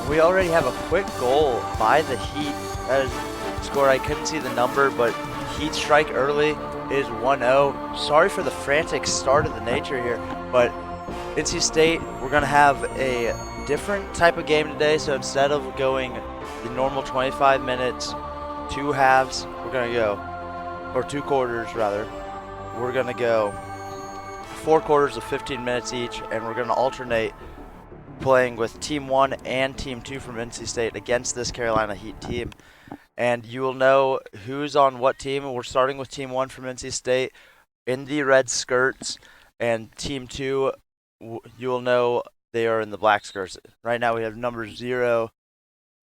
We already have a quick goal by the Heat. That is scored. I couldn't see the number, but Heat strike early is 1-0. Sorry for the frantic start of the nature here, but NC State, we're going to have a different type of game today. So instead of going the normal 25 minutes, 2 halves, we're going to go, or 2 quarters rather, we're going to go 4 quarters of 15 minutes each, and we're going to alternate playing with Team 1 and Team 2 from NC State against this Carolina Heat team. And you will know who's on what team. We're starting with Team 1 from NC State in the red skirts, and Team 2, you will know they are in the black skirts. Right now we have number 0.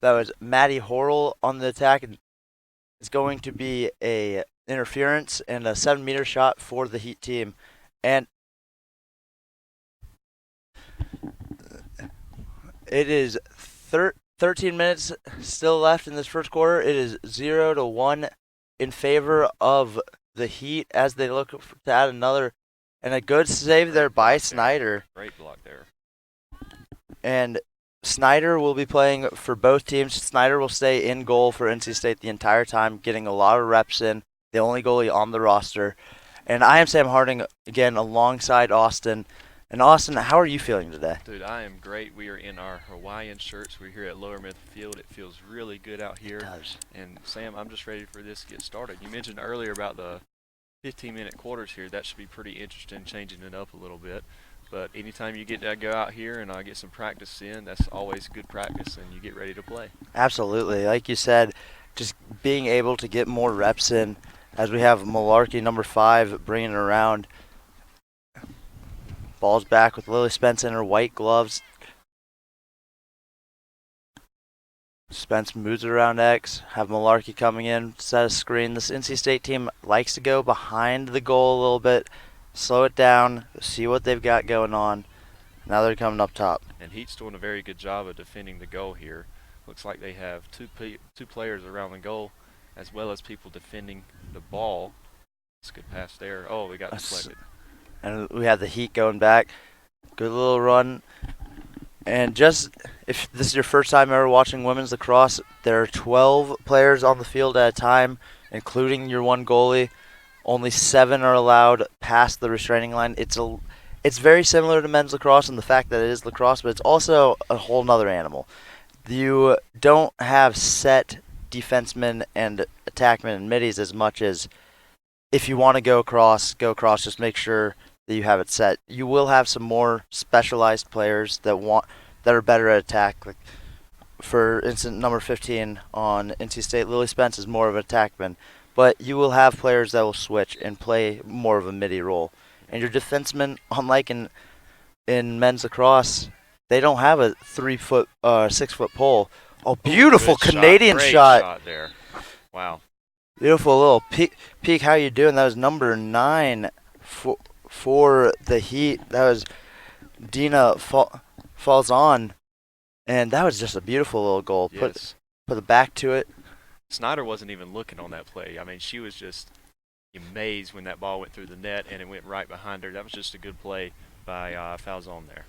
That was Maddie Horrell on the attack. It's going to be a interference and a 7-meter shot for the Heat team. And it is 13 minutes still left in this first quarter. It is 0-1 in favor of the Heat as they look to add another. And a good save there by Snyder. Great block there. And Snyder will be playing for both teams. Snyder will stay in goal for NC State the entire time, getting a lot of reps in. The only goalie on the roster. And I am Sam Harding, again, alongside Austin. And Austin, how are you feeling today? Dude, I am great. We are in our Hawaiian shirts. We're here at Lower Midfield. It feels really good out here. It does. And Sam, I'm just ready for this to get started. You mentioned earlier about the 15-minute quarters here. That should be pretty interesting, changing it up a little bit. But anytime you get to go out here and get some practice in, that's always good practice, and you get ready to play. Absolutely. Like you said, just being able to get more reps in as we have Malarkey, number 5, bringing it around. Ball's back with Lily Spence in her white gloves. Spence moves it around X. Have Malarkey coming in, set a screen. This NC State team likes to go behind the goal a little bit, slow it down, see what they've got going on. Now they're coming up top. And Heat's doing a very good job of defending the goal here. Looks like they have two players around the goal, as well as people defending the ball. It's a good pass there. Oh, we got deflected. And we have the Heat going back. Good little run. And just, if this is your first time ever watching women's lacrosse, there are 12 players on the field at a time, including your one goalie. Only 7 are allowed past the restraining line. It's very similar to men's lacrosse in the fact that it is lacrosse, but it's also a whole nother animal. You don't have set defensemen and attackmen and middies as much as if you want to go across, just make sure that you have it set. You will have some more specialized players that are better at attack. Like, for instance, number 15 on NC State, Lily Spence is more of an attackman. But you will have players that will switch and play more of a midi role. And your defensemen, unlike in men's lacrosse, they don't have a 6-foot pole. Oh, beautiful Canadian shot. Great shot there. Wow. Beautiful little peek. How you doing? That was number 9 for the Heat. That was Dina falls on, and that was just a beautiful little goal. Yes. Put the back to it. Snyder wasn't even looking on that play. I mean, she was just amazed when that ball went through the net and it went right behind her. That was just a good play by Falzon there.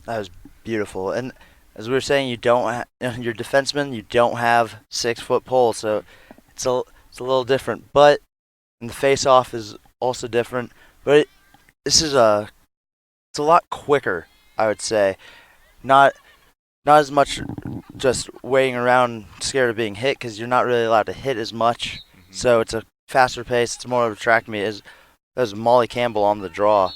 That was beautiful. And as we were saying, your defenseman, you don't have 6-foot poles, so it's a little different. But and the face-off is also different. But it's a lot quicker, I would say. Not as much just waiting around scared of being hit, because you're not really allowed to hit as much. Mm-hmm. So it's a faster pace. It's more of a track meet. There's Molly Campbell on the draw.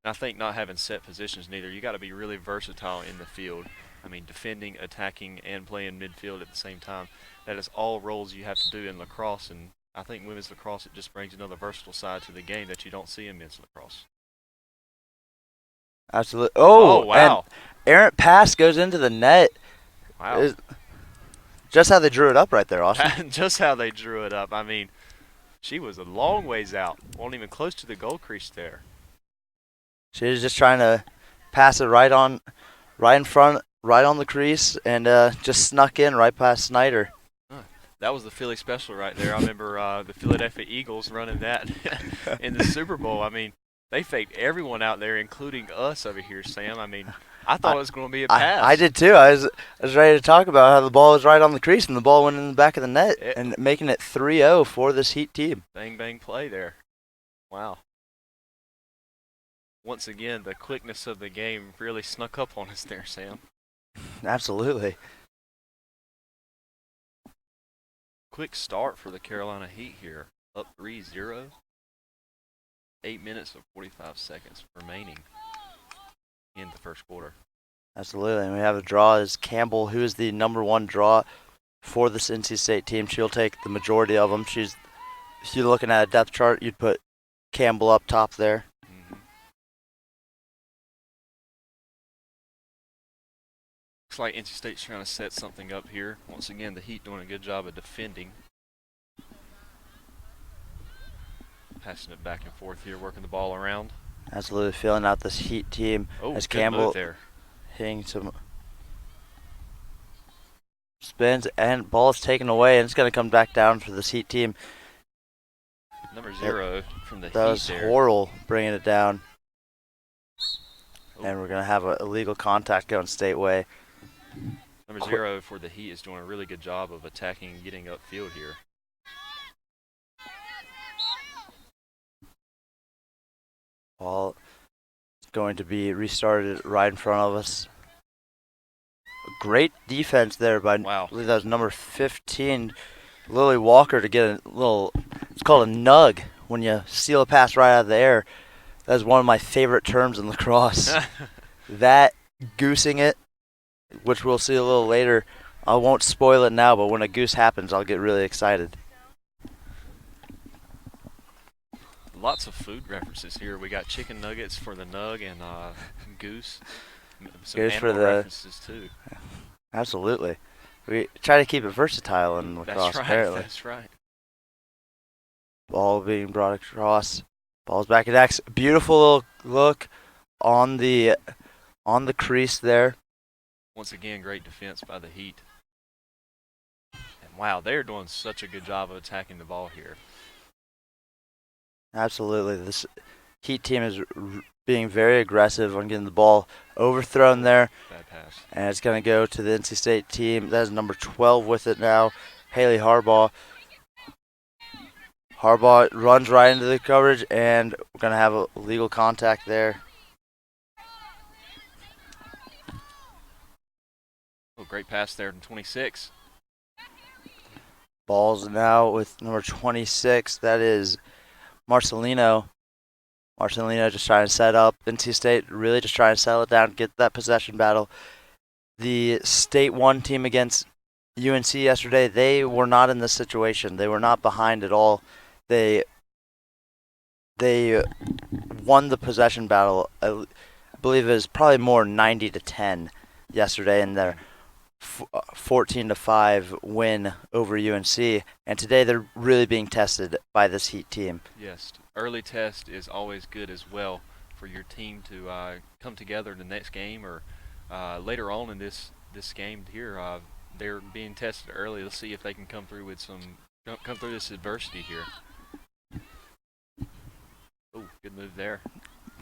I think not having set positions neither. You got to be really versatile in the field. I mean, defending, attacking, and playing midfield at the same time. That is all roles you have to do in lacrosse, and I think women's lacrosse, it just brings another versatile side to the game that you don't see in men's lacrosse. Absolutely. Oh, wow. And errant pass goes into the net. Wow. Just how they drew it up right there, Austin. Just how they drew it up. I mean, she was a long ways out. Wasn't even close to the goal crease there. She was just trying to pass it right in front, right on the crease, and just snuck in right past Snyder. That was the Philly special right there. I remember the Philadelphia Eagles running that in the Super Bowl. I mean, they faked everyone out there, including us over here, Sam. I mean, I thought it was going to be a I, pass. I did too. I was ready to talk about how the ball was right on the crease and the ball went in the back of the net and making it 3-0 for this Heat team. Bang, bang play there. Wow. Once again, the quickness of the game really snuck up on us there, Sam. Absolutely. Quick start for the Carolina Heat here. Up 3-0. 8 minutes and 45 seconds remaining in the first quarter. Absolutely. And we have a draw as Campbell, who is the #1 draw for this NC State team. She'll take the majority of them. If you're looking at a depth chart, you'd put Campbell up top there. Looks like NC State's trying to set something up here. Once again, the Heat doing a good job of defending. Passing it back and forth here, working the ball around. Absolutely filling out this Heat team as Campbell there. Hitting some spins and ball is taken away, and it's going to come back down for this Heat team. Number 0 from the Heat. That was Horrell bringing it down. And we're going to have an illegal contact going State way. Number 0 for the Heat is doing a really good job of attacking and getting upfield here. Ball is going to be restarted right in front of us. Great defense there by, wow. I believe that was number 15, Lily Walker, to get a little, it's called a nug when you steal a pass right out of the air. That's one of my favorite terms in lacrosse. That, goosing it, which we'll see a little later. I won't spoil it now, but when a goose happens, I'll get really excited. Lots of food references here. We got chicken nuggets for the nug and goose. Some Goose animal for the references too. Absolutely. We try to keep it versatile in lacrosse, That's right, apparently. That's right. Ball being brought across. Ball's back at X. Beautiful little look on the crease there. Once again, great defense by the Heat. And wow, they're doing such a good job of attacking the ball here. Absolutely. This Heat team is being very aggressive on getting the ball overthrown there. Bad pass. And it's going to go to the NC State team. That is number 12 with it now, Haley Harbaugh. Harbaugh runs right into the coverage, and we're going to have a legal contact there. Oh, great pass there from 26. Ball's now with number 26. That is Marcelino. Marcelino just trying to set up. NC State really just trying to settle it down, get that possession battle. The State 1 team against UNC yesterday, they were not in this situation. They were not behind at all. They won the possession battle. I believe it was probably more 90-10 yesterday in their 14-5 win over UNC. And today they're really being tested by this Heat team. Yes, early test is always good as well for your team to come together in the next game or later on in this game here. They're being tested early. Let's see if they can come through this adversity here. Oh, good move there.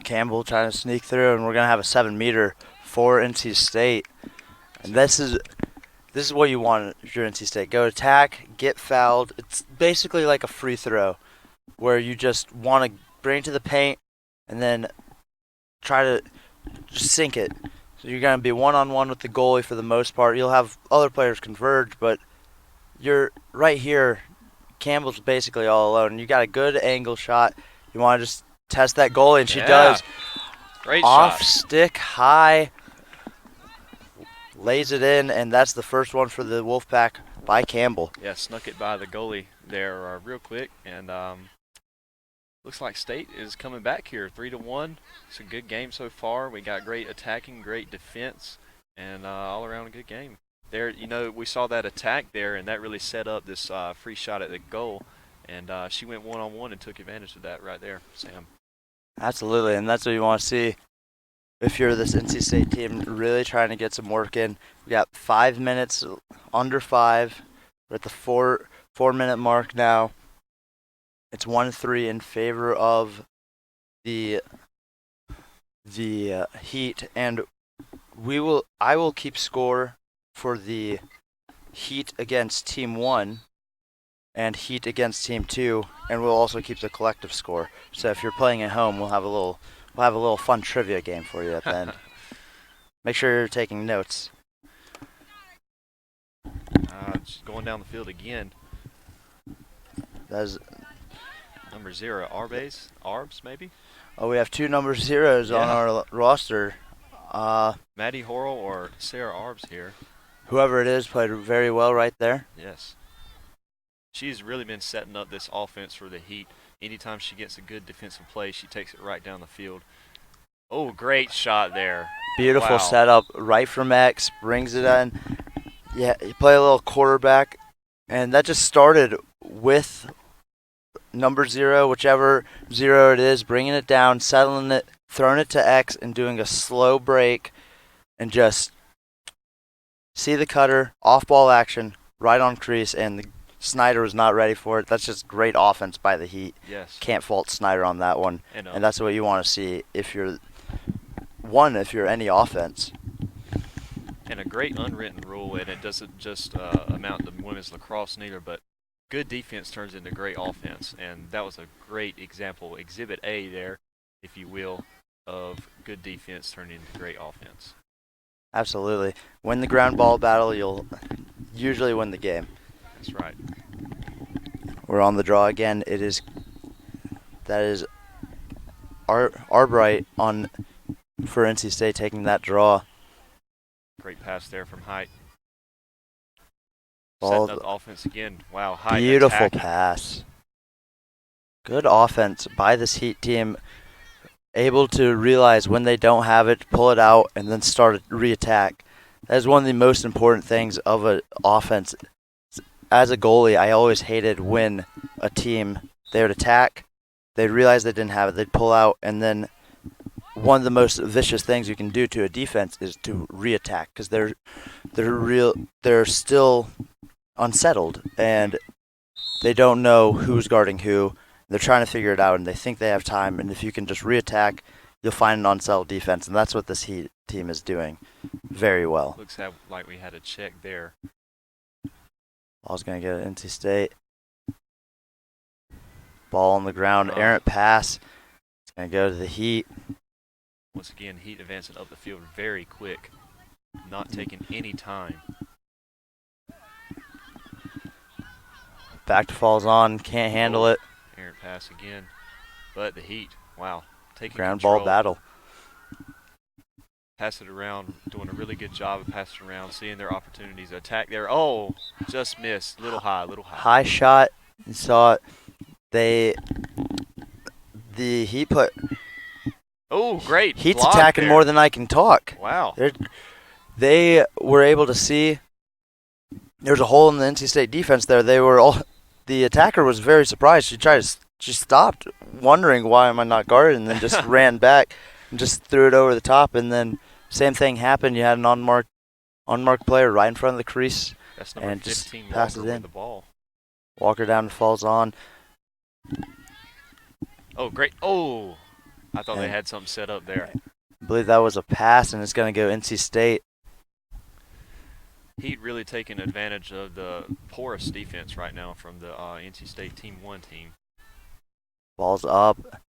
Campbell trying to sneak through, and we're gonna have a 7-meter for NC State. And this is what you want if you're NC State. Go attack, get fouled. It's basically like a free throw, where you just want to bring it to the paint and then try to just sink it. So you're gonna be one-on-one with the goalie for the most part. You'll have other players converge, but you're right here. Campbell's basically all alone. You got a good angle shot. You want to just test that goalie, and she does. Great Off shot. stick, high, lays it in, and that's the first one for the Wolfpack by Campbell. Yeah, snuck it by the goalie there real quick, and looks like State is coming back here, 3-1. It's a good game so far. We got great attacking, great defense, and all around a good game. There, we saw that attack there, and that really set up this free shot at the goal. And she went one-on-one and took advantage of that right there, Sam. Absolutely, and that's what you want to see if you're this NC State team really trying to get some work in. We got 5 minutes, under 5. We're at the 4-minute mark now. It's 1-3 in favor of the Heat, and I will keep score for the Heat against Team 1 and Heat against Team 2, and we'll also keep the collective score. So if you're playing at home, we'll have a little fun trivia game for you at the end. Make sure you're taking notes. Just going down the field again. That's, Number 0, Arbs maybe? oh, we have 2 number 0s on our roster. Maddie Horrell or Sarah Arbs here. Whoever it is played very well right there. Yes. She's really been setting up this offense for the Heat. Anytime she gets a good defensive play, she takes it right down the field. Oh, great shot there. Beautiful Wow. setup right from X, brings it in. Yeah, you play a little quarterback, and that just started with number 0, whichever 0 it is, bringing it down, settling it, throwing it to X, and doing a slow break, and just see the cutter, off-ball action, right on crease, and Snyder was not ready for it. That's just great offense by the Heat. Yes. Can't fault Snyder on that one, and that's what you want to see if you're any offense. And a great unwritten rule, and it doesn't just amount to women's lacrosse neither, but good defense turns into great offense, and that was a great example, Exhibit A there, if you will, of good defense turning into great offense. Absolutely. Win the ground ball battle, you'll usually win the game. That's right. We're on the draw again. That is Arbright on for NC State taking that draw. Great pass there from Height. Ball, setting up the offense again. Wow, Height beautiful attacking. pass. Good offense by this Heat team. Able to realize when they don't have it, pull it out, and then start a re-attack. That is one of the most important things of an offense. As a goalie, I always hated when a team, they would attack, they'd realize they didn't have it, they'd pull out, and then one of the most vicious things you can do to a defense is to re-attack, because they're still unsettled, and they don't know who's guarding who. They're trying to figure it out, and they think they have time, and if you can just re-attack, you'll find an unsettled defense, and that's what this Heat team is doing very well. Looks like we had a check there. Ball's going to go to NC State. Ball on the ground, errant pass. It's going to go to the Heat. Once again, Heat advancing up the field very quick, not taking any time. Back to falls on, can't handle it. Errant pass again, but the Heat, wow, taking ground control. ball battle. Pass it around, doing a really good job of passing around, seeing their opportunities. Attack there. Oh, just missed. Little high. High shot. You saw it. The Heat put. Oh, great. Heat's block attacking there. more than I can talk. Wow. They were able to see there's a hole in the NC State defense there. The attacker was very surprised. She stopped wondering why am I not guarded, and then just ran back and just threw it over the top, and then same thing happened. You had an unmarked player right in front of the crease. That's number and 15 just passes Walker in. with the ball. Walker down and falls on. Oh, great. Oh, I thought they had something set up there. I believe that was a pass, and it's going to go NC State. Heat really taking advantage of the porous defense right now from the NC State Team 1 team. Ball's up.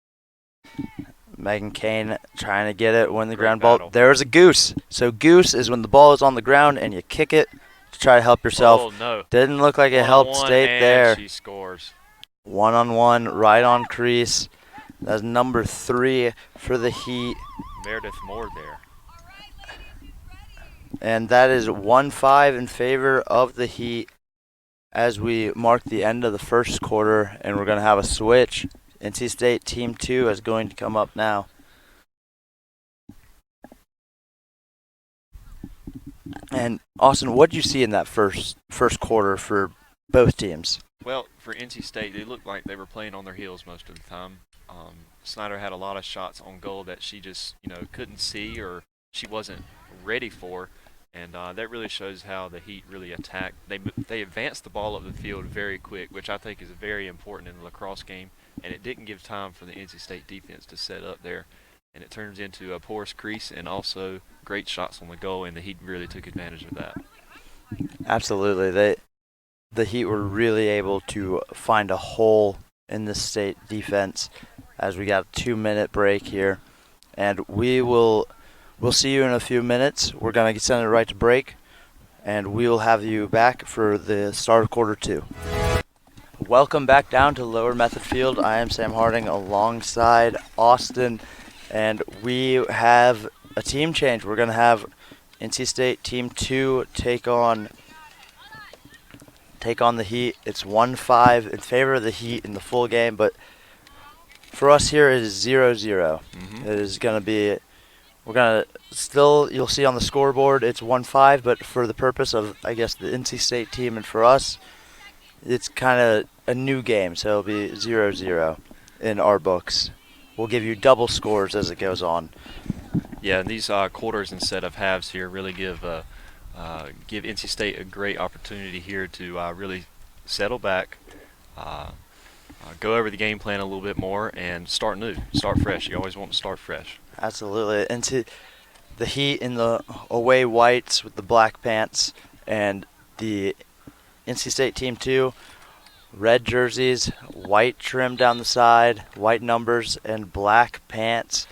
Megan Kane trying to get it, win the Great ground battle. ball. There's a goose. So goose is when the ball is on the ground and you kick it to try to help yourself. Oh, no. Didn't look like it helped State there. She scores. One-on-one, right on crease. That's number 3 for the Heat. Meredith Moore there. And that is 1-5 in favor of the Heat as we mark the end of the first quarter, and we're going to have a switch. NC State Team 2 is going to come up now. And Austin, what did you see in that first quarter for both teams? Well, for NC State, they looked like they were playing on their heels most of the time. Snyder had a lot of shots on goal that she just, couldn't see or she wasn't ready for, and that really shows how the Heat really attacked. They advanced the ball up the field very quick, which I think is very important in the lacrosse game, and it didn't give time for the NC State defense to set up there. and it turns into a porous crease and also great shots on the goal, and the Heat really took advantage of that. Absolutely. The Heat were really able to find a hole in the state defense as we got a 2-minute break here. And we'll see you in a few minutes. We're going to send it right to break, and we will have you back for the start of quarter 2. Welcome back down to Lower Method Field. I am Sam Harding alongside Austin, and we have a team change. We're going to have NC State Team 2 take on the Heat. It's 1-5 in favor of the Heat in the full game, but for us here it is 0-0. It is going to be, we're going to still, you'll see on the scoreboard it's 1-5, but for the purpose of, I guess, the NC State team and for us, it's kind of a new game, so it'll be 0-0 in our books. We'll give you double scores as it goes on. Yeah, and these quarters instead of halves here really give NC State a great opportunity here to really settle back, go over the game plan a little bit more, and start new, start fresh. You always want to start fresh. Absolutely. And to the Heat in the away whites with the black pants, and the NC State Team 2, red jerseys, white trim down the side, white numbers, and black pants,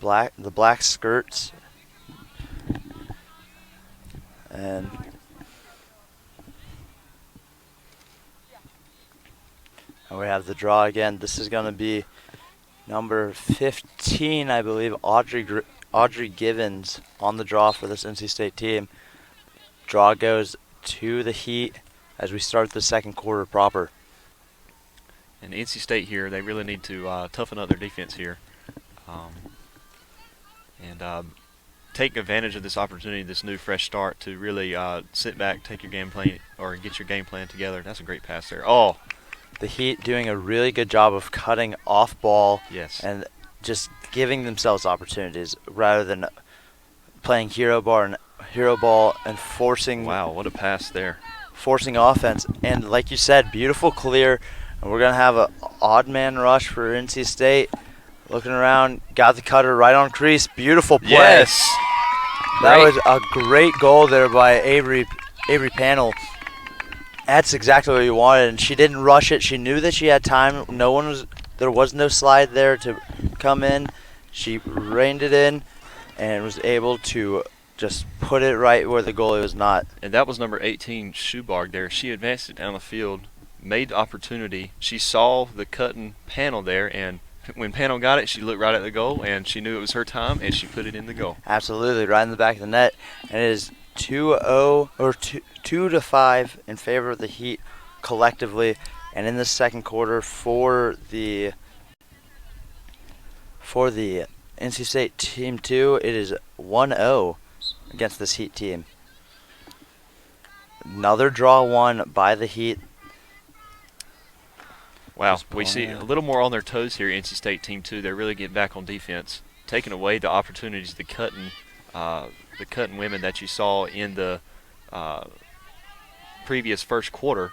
the black skirts. And we have the draw again. This is going to be number 15, I believe, Audrey Givens on the draw for this NC State team. Draw goes to the Heat as we start the second quarter proper. And NC State here, they really need to toughen up their defense here, and take advantage of this opportunity, this new fresh start, to really sit back, take your game plan, or get your game plan together. That's a great pass there. Oh, the Heat doing a really good job of cutting off ball, yes, and just giving themselves opportunities rather than playing hero ball and forcing. Wow, what a pass there. Forcing offense, and like you said, beautiful clear, and we're gonna have an odd man rush for NC State. Looking around, got the cutter right on crease. Beautiful play. Yes. That was a great goal there by Avery Panel. That's exactly what you wanted, and she didn't rush it. She knew that she had time. There was no slide there to come in. She reined it in and was able to just put it right where the goalie was not. And that was number 18, Schubarg there. She advanced it down the field, made the opportunity. She saw the cutting Panel there, and when Panel got it, she looked right at the goal, and she knew it was her time, and she put it in the goal. Absolutely, right in the back of the net. And it is 2-0 or 2-5 in favor of the Heat collectively. And in the second quarter for the NC State Team 2, it is 1-0 against this Heat team. Another draw won by the Heat. Wow, we see a little more on their toes here, NC State Team 2. They're really getting back on defense, taking away the opportunities, the cutting women that you saw in the previous first quarter.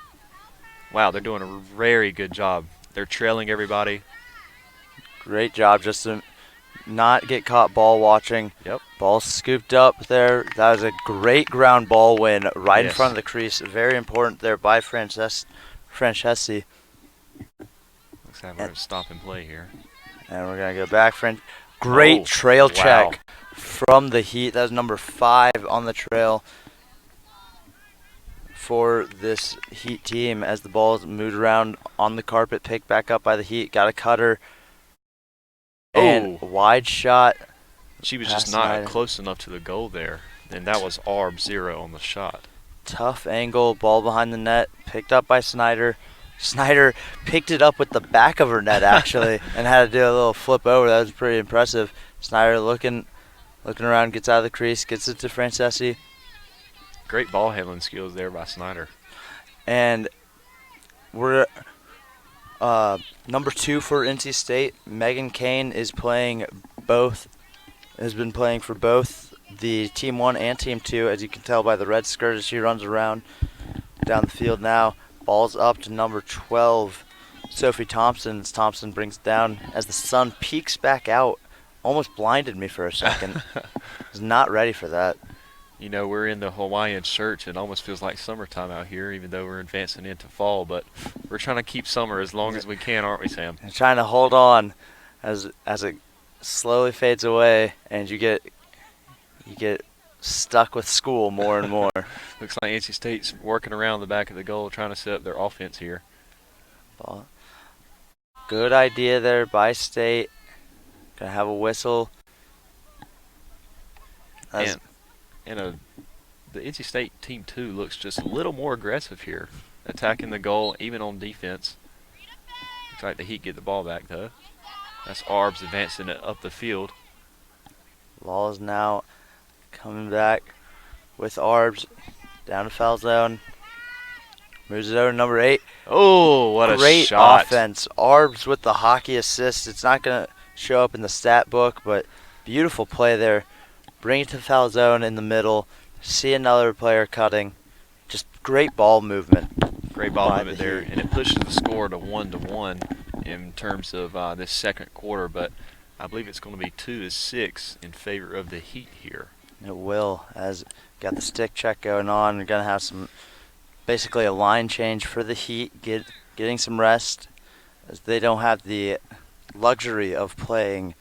Wow, they're doing a very good job. They're trailing everybody. Great job just to not get caught ball watching. Yep. Ball scooped up there. That was a great ground ball win right in front of the crease. Very important there by Franceschi. Looks like we're going to stop and play here. And we're going to go back. Great trail check from the Heat. That was number 5 on the trail for this Heat team as the ball is moved around on the carpet, picked back up by the Heat. Got a cutter. And wide shot. She was just not close enough to the goal there. And that was ARB 0 on the shot. Tough angle, ball behind the net, picked up by Snyder. Snyder picked it up with the back of her net, actually, and had to do a little flip over. That was pretty impressive. Snyder looking around, gets out of the crease, gets it to Franceschi. Great ball handling skills there by Snyder. And we're number 2 for NC State. Megan Kane has been playing for both the Team 1 and Team 2, as you can tell by the red skirt as she runs around down the field now. Ball's up to number 12, Sophie Thompson, as Thompson brings it down as the sun peeks back out almost blinded me for a second. Was not ready for that. You know, we're in the Hawaiian shirts. It almost feels like summertime out here, even though we're advancing into fall. But we're trying to keep summer as long as we can, aren't we, Sam? And trying to hold on as it slowly fades away, and you get stuck with school more and more. Looks like NC State's working around the back of the goal, trying to set up their offense here. Ball. Good idea there by State. Gonna have a whistle. The NC State team 2 looks just a little more aggressive here, attacking the goal, even on defense. Looks like the Heat get the ball back, though. That's Arbs advancing it up the field. Ball is now coming back with Arbs down to foul zone. Moves it over to number 8. Oh, what a Great shot. offense. Arbs with the hockey assist. It's not going to show up in the stat book, but beautiful play there. Bring it to foul zone in the middle. See another player cutting. Just great ball movement. Great ball movement there, and it pushes the score to 1-1 in terms of this second quarter, but I believe it's going to be 2-6 in favor of the Heat here. It will, as got the stick check going on. We're going to have some, basically a line change for the Heat, getting some rest, as they don't have the luxury of playing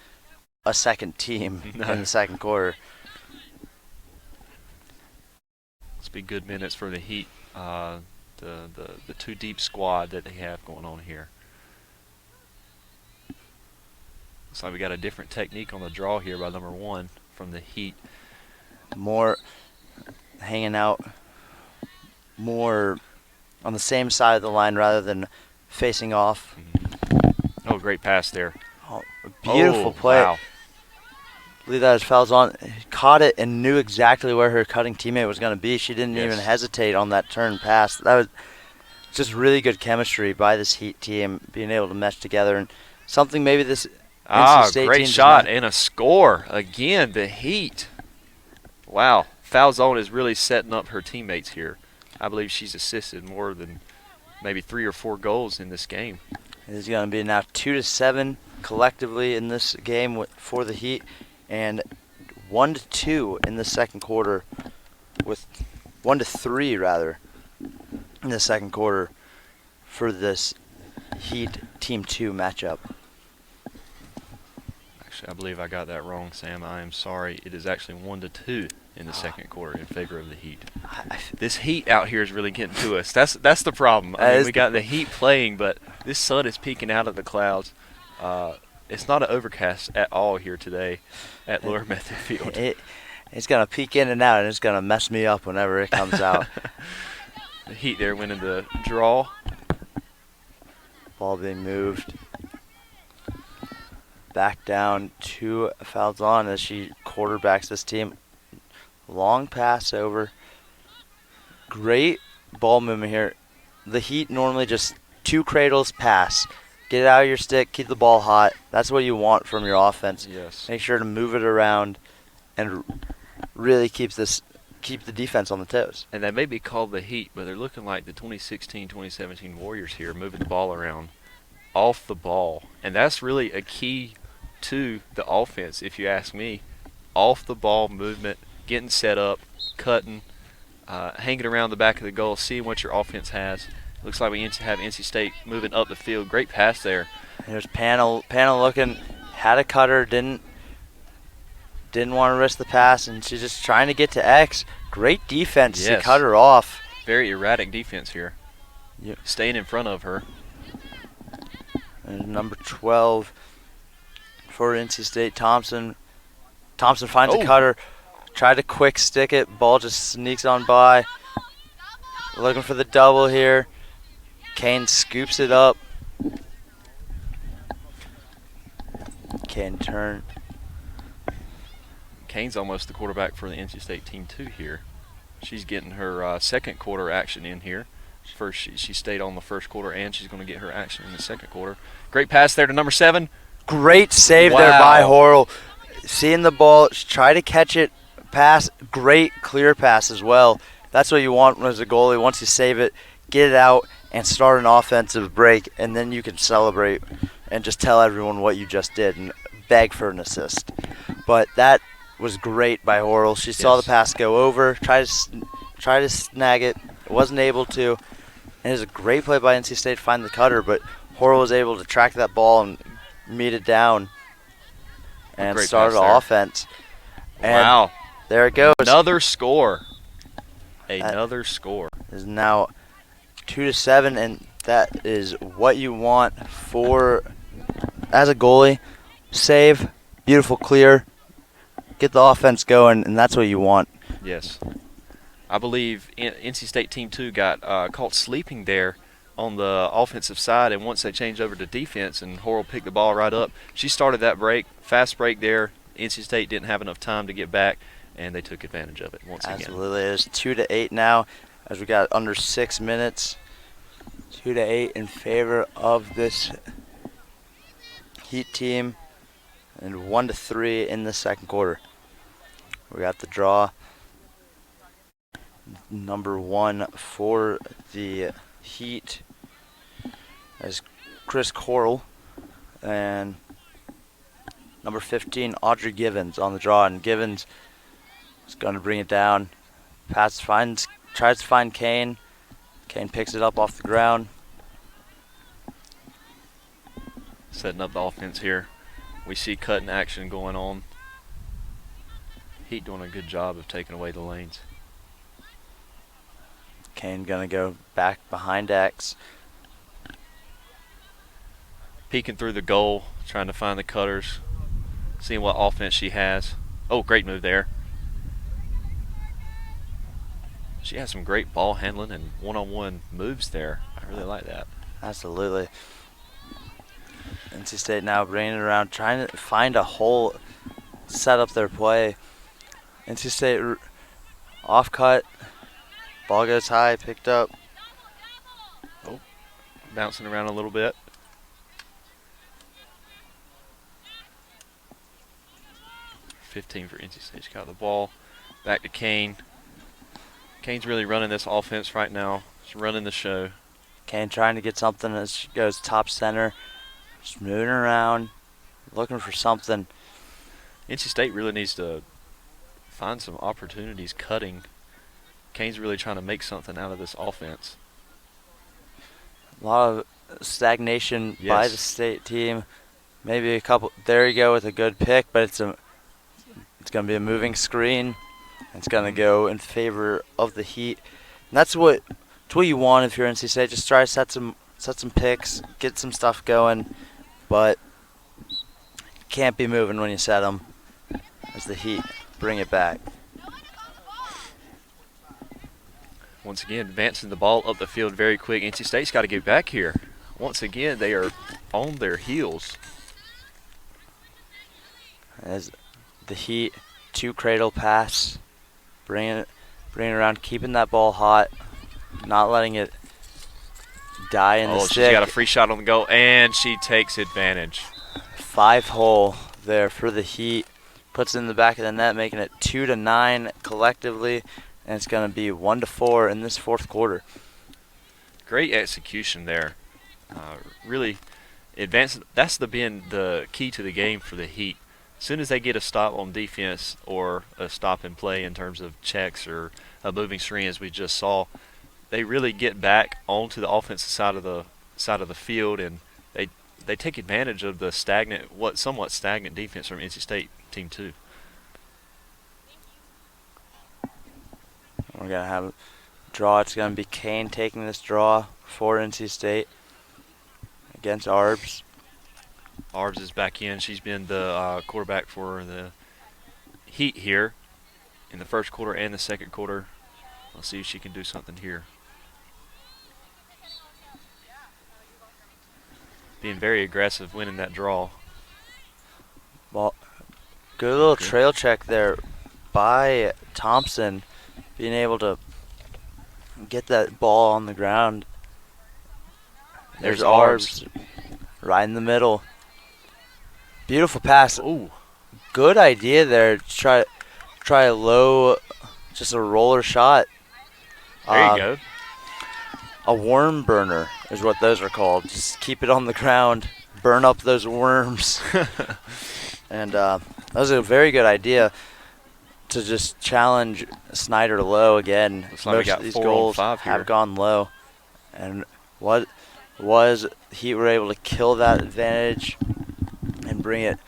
a second team in the second quarter. This will be good minutes for the Heat, the two deep squad that they have going on here. Looks like we got a different technique on the draw here by number 1 from the Heat. More hanging out, more on the same side of the line rather than facing off. Oh, great pass there. Oh, beautiful play. Wow. I believe that was fouls on. Caught it and knew exactly where her cutting teammate was going to be. She didn't even hesitate on that turn pass. That was just really good chemistry by this Heat team, being able to mesh together. And something maybe this NC State great team shot and a score. Again, the Heat. Wow. Foul zone is really setting up her teammates here. I believe she's assisted more than maybe 3 or 4 goals in this game. It is going to be now 2-7 collectively in this game for the Heat, and 1-2 in the second quarter, with 1-3 rather in the second quarter for this Heat Team 2 matchup. Actually, I believe I got that wrong, Sam. I am sorry. It is actually 1-2 in the second quarter in favor of the Heat. This heat out here is really getting to us. That's the problem. I mean, we got the Heat playing, but this sun is peeking out of the clouds. It's not an overcast at all here today at Lower Method Field. It's going to peek in and out, and it's going to mess me up whenever it comes out. The Heat there winning the draw. Ball being moved. Back down to fouls on as she quarterbacks this team. Long pass over. Great ball movement here. The Heat normally just 2 cradles, pass. Get it out of your stick, keep the ball hot. That's what you want from your offense. Yes. Make sure to move it around and really keep the defense on the toes. And they may be called the Heat, but they're looking like the 2016-2017 Warriors here, moving the ball around off the ball. And that's really a key to the offense, if you ask me. Off the ball movement, getting set up, cutting, hanging around the back of the goal, seeing what your offense has. Looks like we have NC State moving up the field. Great pass there. There's Panel looking, had a cutter, didn't want to risk the pass, and she's just trying to get to X. Great defense to cut her off. Very erratic defense here. Yep. Staying in front of her. And number 12 for NC State, Thompson. Thompson finds a cutter. Tried to quick stick it. Ball just sneaks on by. Looking for the double here. Kane scoops it up. Kane turn. Kane's almost the quarterback for the NC State team 2 here. She's getting her second quarter action in here. First, she stayed on the first quarter, and she's going to get her action in the second quarter. Great pass there to number 7. Great save there by Horrell. Seeing the ball, try to catch it, pass. Great clear pass as well. That's what you want as a goalie. Once you save it, get it out and start an offensive break, and then you can celebrate and just tell everyone what you just did. And beg for an assist. But that was great by Horrell. She saw the pass go over, tried to snag it, wasn't able to. And it was a great play by NC State to find the cutter, but Horrell was able to track that ball and meet it down and start the offense. And wow. There it goes. Another score. Another score. Is now 2-7, and that is what you want for as a goalie. Save, beautiful clear, get the offense going, and that's what you want. Yes. I believe NC State Team 2 got caught sleeping there on the offensive side, and once they changed over to defense and Horrell picked the ball right up, she started that break, fast break there. NC State didn't have enough time to get back, and they took advantage of it once again. Absolutely. It is 2-8 now as we got under 6 minutes. 2-8 in favor of this Heat team, and 1-3 in the second quarter. We got the draw. Number 1 for the Heat as Chris Horrell, and number 15 Audrey Givens on the draw, and Givens is going to bring it down. Tries to find Kane. Kane picks it up off the ground. Setting up the offense here. We see cutting action going on. Heat doing a good job of taking away the lanes. Kane gonna go back behind X. Peeking through the goal, trying to find the cutters, seeing what offense she has. Oh, great move there. She has some great ball handling and one-on-one moves there. I really like that. Absolutely. NC State now bringing it around, trying to find a hole, set up their play. NC State off cut. Ball goes high, picked up. Oh, bouncing around a little bit. .15 for NC State. She got the ball. Back to Kane. Kane's really running this offense right now. She's running the show. Kane trying to get something as she goes top center. Just moving around, looking for something. NC State really needs to find some opportunities cutting. Kane's really trying to make something out of this offense. A lot of stagnation by the state team. Maybe a couple. There you go with a good pick, but it's going to be a moving screen. It's going to go in favor of the Heat. And that's what you want if you're NC State. Just try to set some picks, get some stuff going, but can't be moving when you set them as the Heat bring it back. Once again, advancing the ball up the field very quick. NC State's got to get back here. Once again, they are on their heels. As the Heat, 2 cradle pass, bringing it around, keeping that ball hot, not letting it die in the stick. She's got a free shot on the goal, and she takes advantage. 5-hole there for the Heat. Puts it in the back of the net, making it 2-9 collectively, and it's going to be 1-4 in this fourth quarter. Great execution there. Really advanced. That's been the key to the game for the Heat. As soon as they get a stop on defense or a stop in play in terms of checks or a moving screen, as we just saw, they really get back onto the offensive side of the field, and they take advantage of the somewhat stagnant defense from NC State Team 2. We're going to have a draw. It's going to be Kane taking this draw for NC State against Arbs. Arbs is back in. She's been the quarterback for the Heat here in the first quarter and the second quarter. Let's see if she can do something here. Being very aggressive, winning that draw. Well, good little trail check there by Thompson, being able to get that ball on the ground. There's Arbs right in the middle. Beautiful pass. Ooh, good idea there. Try a low, just a roller shot. There you go. A worm burner is what those are called. Just keep it on the ground, burn up those worms. And that was a very good idea to just challenge Snyder low again. Looks like we Most got of these 4 on goals 5 here. have gone low. And what was Heat were able to kill that advantage and bring it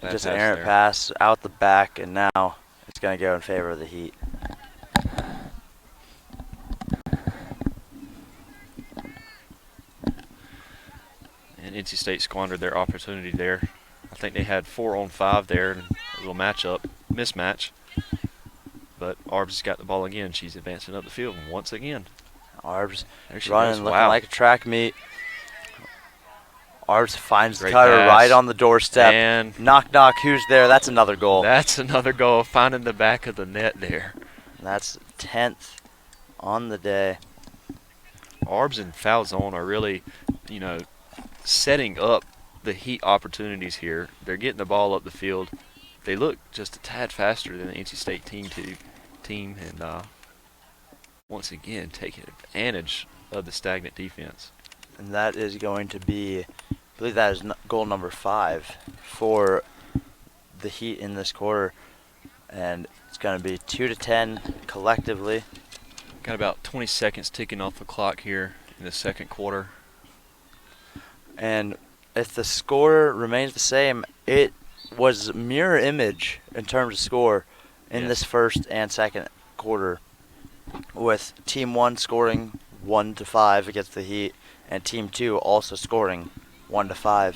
just an errant pass out the back, and now it's going to go in favor of the Heat. And NC State squandered their opportunity there. I think they had 4 on 5 there, and a little mismatch. But Arbs has got the ball again. She's advancing up the field once again. Arbs running, looking like a track meet. Arbs finds the cutter pass. right on the doorstep. And knock, knock, who's there? That's another goal. That's another goal, finding the back of the net there. That's 10th on the day. Arbs and foul zone are really, setting up the Heat opportunities here. They're getting the ball up the field. They look just a tad faster than the NC State team, and once again taking advantage of the stagnant defense. And that is going to be, I believe that is goal number 5 for the Heat in this quarter, and it's going to be 2-10 collectively. Got about 20 seconds ticking off the clock here in the second quarter. And if the score remains the same, it was mirror image in terms of score in this first and second quarter, with Team 1 scoring 1-5 against the Heat, and Team 2 also scoring 1-5. Looks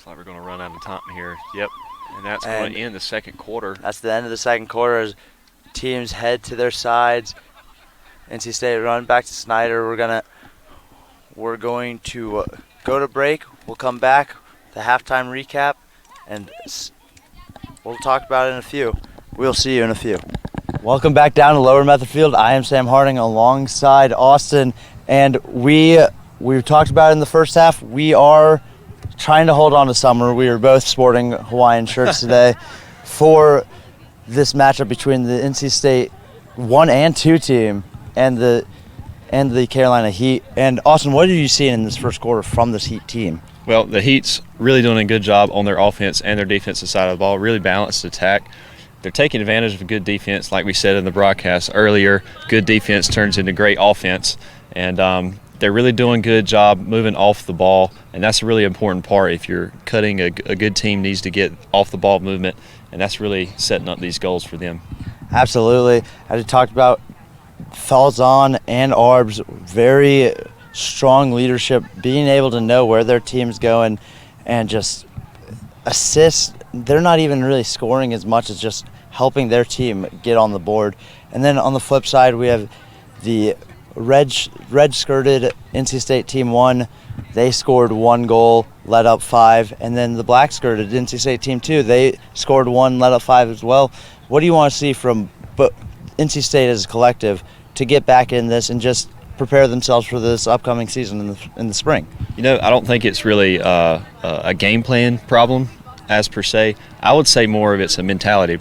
like we're going to run out of time here. Yep, and that's going to end the second quarter. That's the end of the second quarter as teams head to their sides. NC State run back to Snyder. We're going to go to break. We'll come back, the halftime recap, and we'll talk about it in a few. We'll see you in a few. Welcome back down to Lower Method Field. I am Sam Harding alongside Austin, and we've talked about it in the first half. We are trying to hold on to summer. We are both sporting Hawaiian shirts today for this matchup between the NC State 1 and 2 team and the Carolina Heat. And Austin, what did you see in this first quarter from this Heat team? Well, the Heat's really doing a good job on their offense and their defensive side of the ball. Really balanced attack. They're taking advantage of good defense, like we said in the broadcast earlier. Good defense turns into great offense, and they're really doing a good job moving off the ball, and that's a really important part. If you're cutting, a good team needs to get off the ball movement, and that's really setting up these goals for them. Absolutely. As we talked about, Falzon and Arbs, very strong leadership, being able to know where their team's going and just assist. They're not even really scoring as much as just helping their team get on the board. And then on the flip side, we have the red-skirted NC State Team 1. They scored 1 goal, let up 5. And then the black-skirted NC State Team 2, they scored 1, let up 5 as well. What do you want to see from NC State as a collective to get back in this and just prepare themselves for this upcoming season in the spring? I don't think it's really a game plan problem as per se. I would say more of it's a mentality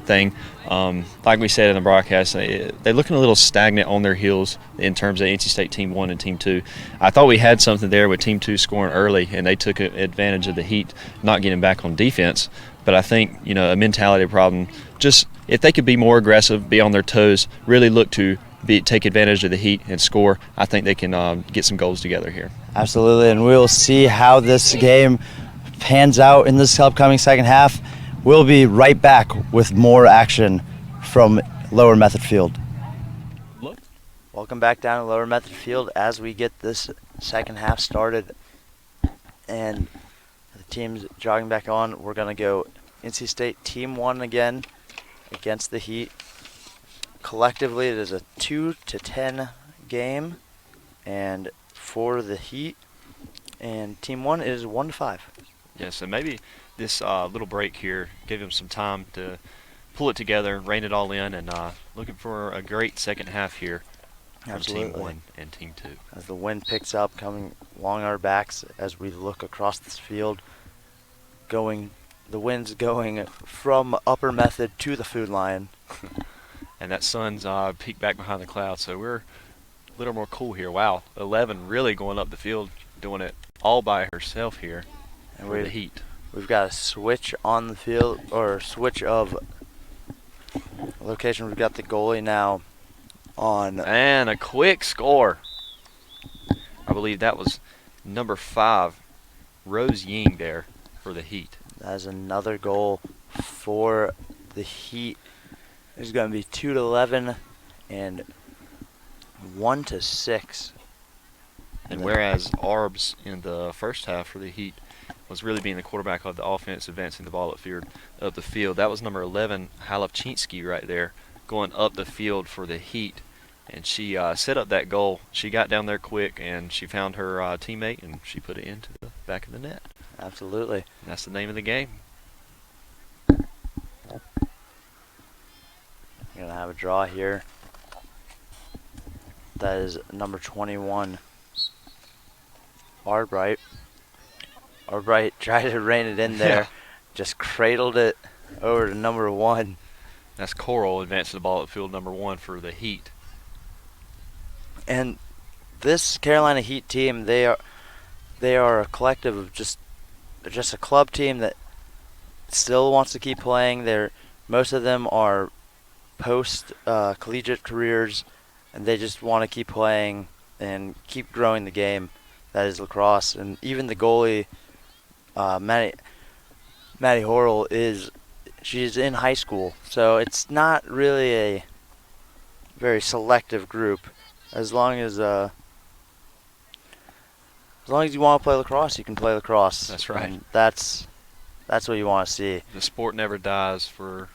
thing. Like we said in the broadcast, they're looking a little stagnant on their heels in terms of NC State Team 1 and Team 2. I thought we had something there with Team 2 scoring early, and they took advantage of the Heat not getting back on defense. But I think, a mentality problem. Just if they could be more aggressive, be on their toes, really look to take advantage of the Heat and score, I think they can get some goals together here. Absolutely, and we'll see how this game pans out in this upcoming second half. We'll be right back with more action from Lower Method Field. Welcome back down to Lower Method Field as we get this second half started. And the team's jogging back on. We're going to go NC State Team 1 again against the Heat. Collectively, it is a 2-10 game, and for the Heat and Team 1, it is 1-5. Yeah, so maybe this little break here gave them some time to pull it together, rein it all in, and looking for a great second half here from Team 1 and Team 2. As the wind picks up, coming along our backs as we look across this field, the wind's going from Upper Method to the food line. And that sun's peeked back behind the clouds, so we're a little more cool here. Wow, 11 really going up the field, doing it all by herself here. And for the Heat. We've got a switch on the field, or switch of location. We've got the goalie now on. And a quick score. I believe that was number 5, Rose Ying there for the Heat. That is another goal for the Heat. It's going to be 2-11 and 1-6. And whereas Arbs in the first half for the Heat was really being the quarterback of the offense, advancing the ball up the field, that was number 11, Halapchinsky right there, going up the field for the Heat. And she set up that goal. She got down there quick, and she found her teammate, and she put it into the back of the net. Absolutely. And that's the name of the game. You're going to have a draw here. That is number 21, Arbright. Arbright tried to rein it in there. Yeah. Just cradled it over to number 1. That's Coral advancing the ball at field number 1 for the Heat. And this Carolina Heat team, they are a collective of they're just a club team that still wants to keep playing. Most of them are post collegiate careers, and they just want to keep playing and keep growing the game that is lacrosse. And even the goalie, Maddie Horrell, she's in high school, so it's not really a very selective group. As long as you want to play lacrosse, you can play lacrosse. That's right. And that's what you want to see. The sport never dies for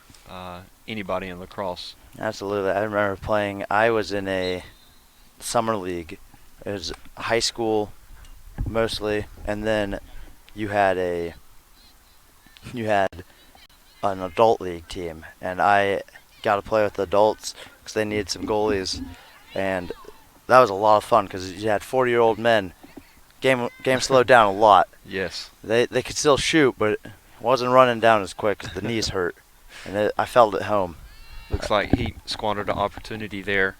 anybody in lacrosse. Absolutely. I remember playing. I was in a summer league. It was high school mostly, and then you had an adult league team, and I got to play with the adults because they needed some goalies, and that was a lot of fun because you had 40-year-old men. Game slowed down a lot. Yes. They could still shoot, but it wasn't running down as quick because the knees hurt, and I felt it at home. Looks like he squandered an opportunity there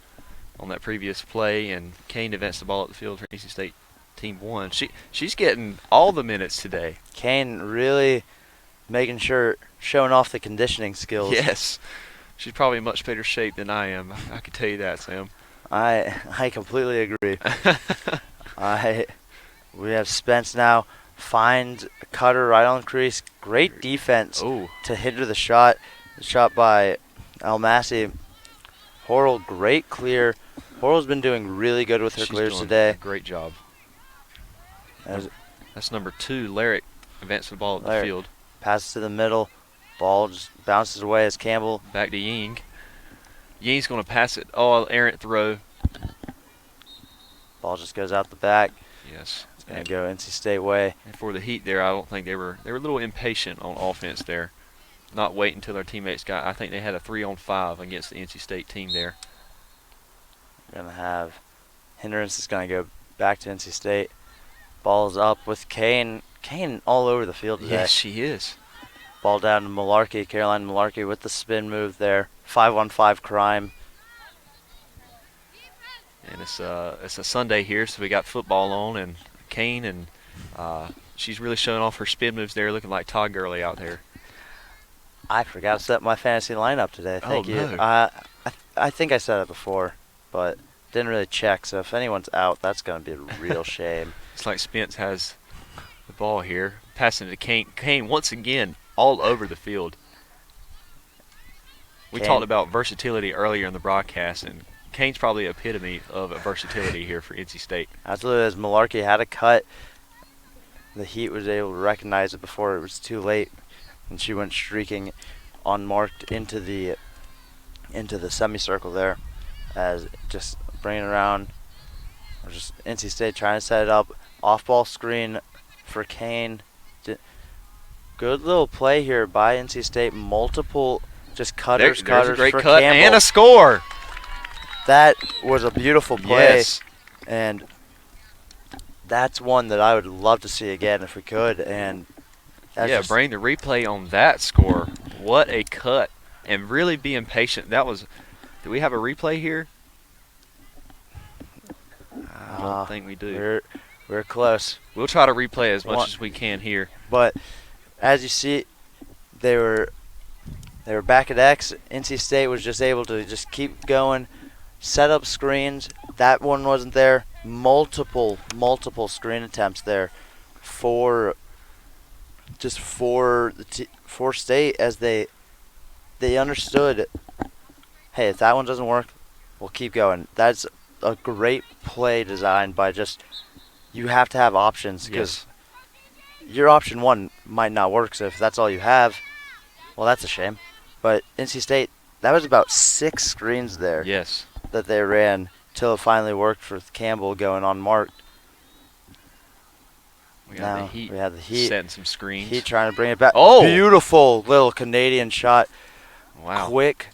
on that previous play, and Kane advanced the ball at the field for NC State Team 1. She's getting all the minutes today. Kane really showing off the conditioning skills. Yes. She's probably in much better shape than I am. I can tell you that, Sam. I completely agree. We have Spence now. Finds a cutter right on the crease. Great defense to hinder the shot. The shot by Almasi. Horrell, great clear. Horrell's been doing really good with her clears today. Great job. That's number 2, Larrick, advancing the ball at the field. Passes to the middle. Ball just bounces away as Campbell. Back to Ying. Ying's going to pass it. Oh, errant throw. Ball just goes out the back. Yes. It's going to go NC State way. And for the Heat there, I don't think they were a little impatient on offense there. Not waiting until their teammates I think they had a 3-on-5 against the NC State team there. We're going to have hindrance is going to go back to NC State. Ball's up with Kane. Kane all over the field today. Yes, she is. Ball down to Malarkey. Caroline Malarkey with the spin move there. 5-on-5 crime. And it's a Sunday here, so we got football on, and Kane, and she's really showing off her spin moves there, looking like Todd Gurley out there. I forgot to set my fantasy lineup today. Thank you. No. I think I said it before, but didn't really check. So if anyone's out, that's going to be a real shame. It's like Spence has the ball here, passing it to Kane. Kane once again all over the field. We talked about versatility earlier in the broadcast, and Kane's probably the epitome of versatility here for NC State. Absolutely. As Malarkey had a cut, the Heat was able to recognize it before it was too late, and she went streaking unmarked into the semicircle there, as just bringing it around. Just NC State trying to set it up. Off-ball screen for Kane. Good little play here by NC State. Multiple just cutters There's a great for cut Campbell. and a score. That was a beautiful play. Yes. And that's one that I would love to see again if we could. And that's bring the replay on that score. What a cut. And really being patient. Do we have a replay here? I don't think we do. We're close. We'll try to replay as much One- as we can here. But as you see, they were back at X. NC State was just able to just keep going, set up screens. That one wasn't there. Multiple screen attempts there for State, as they understood, hey, if that one doesn't work, we'll keep going. That's a great play designed by just, you have to have options, because your option one might not work. So if that's all you have, well, that's a shame. But NC State, that was about 6 screens there Yes. that they ran till it finally worked for Campbell going unmarked. We got Now the Heat we have the Heat. setting some screens. Heat trying to bring it back. Oh! Beautiful little Canadian shot. Wow. Quick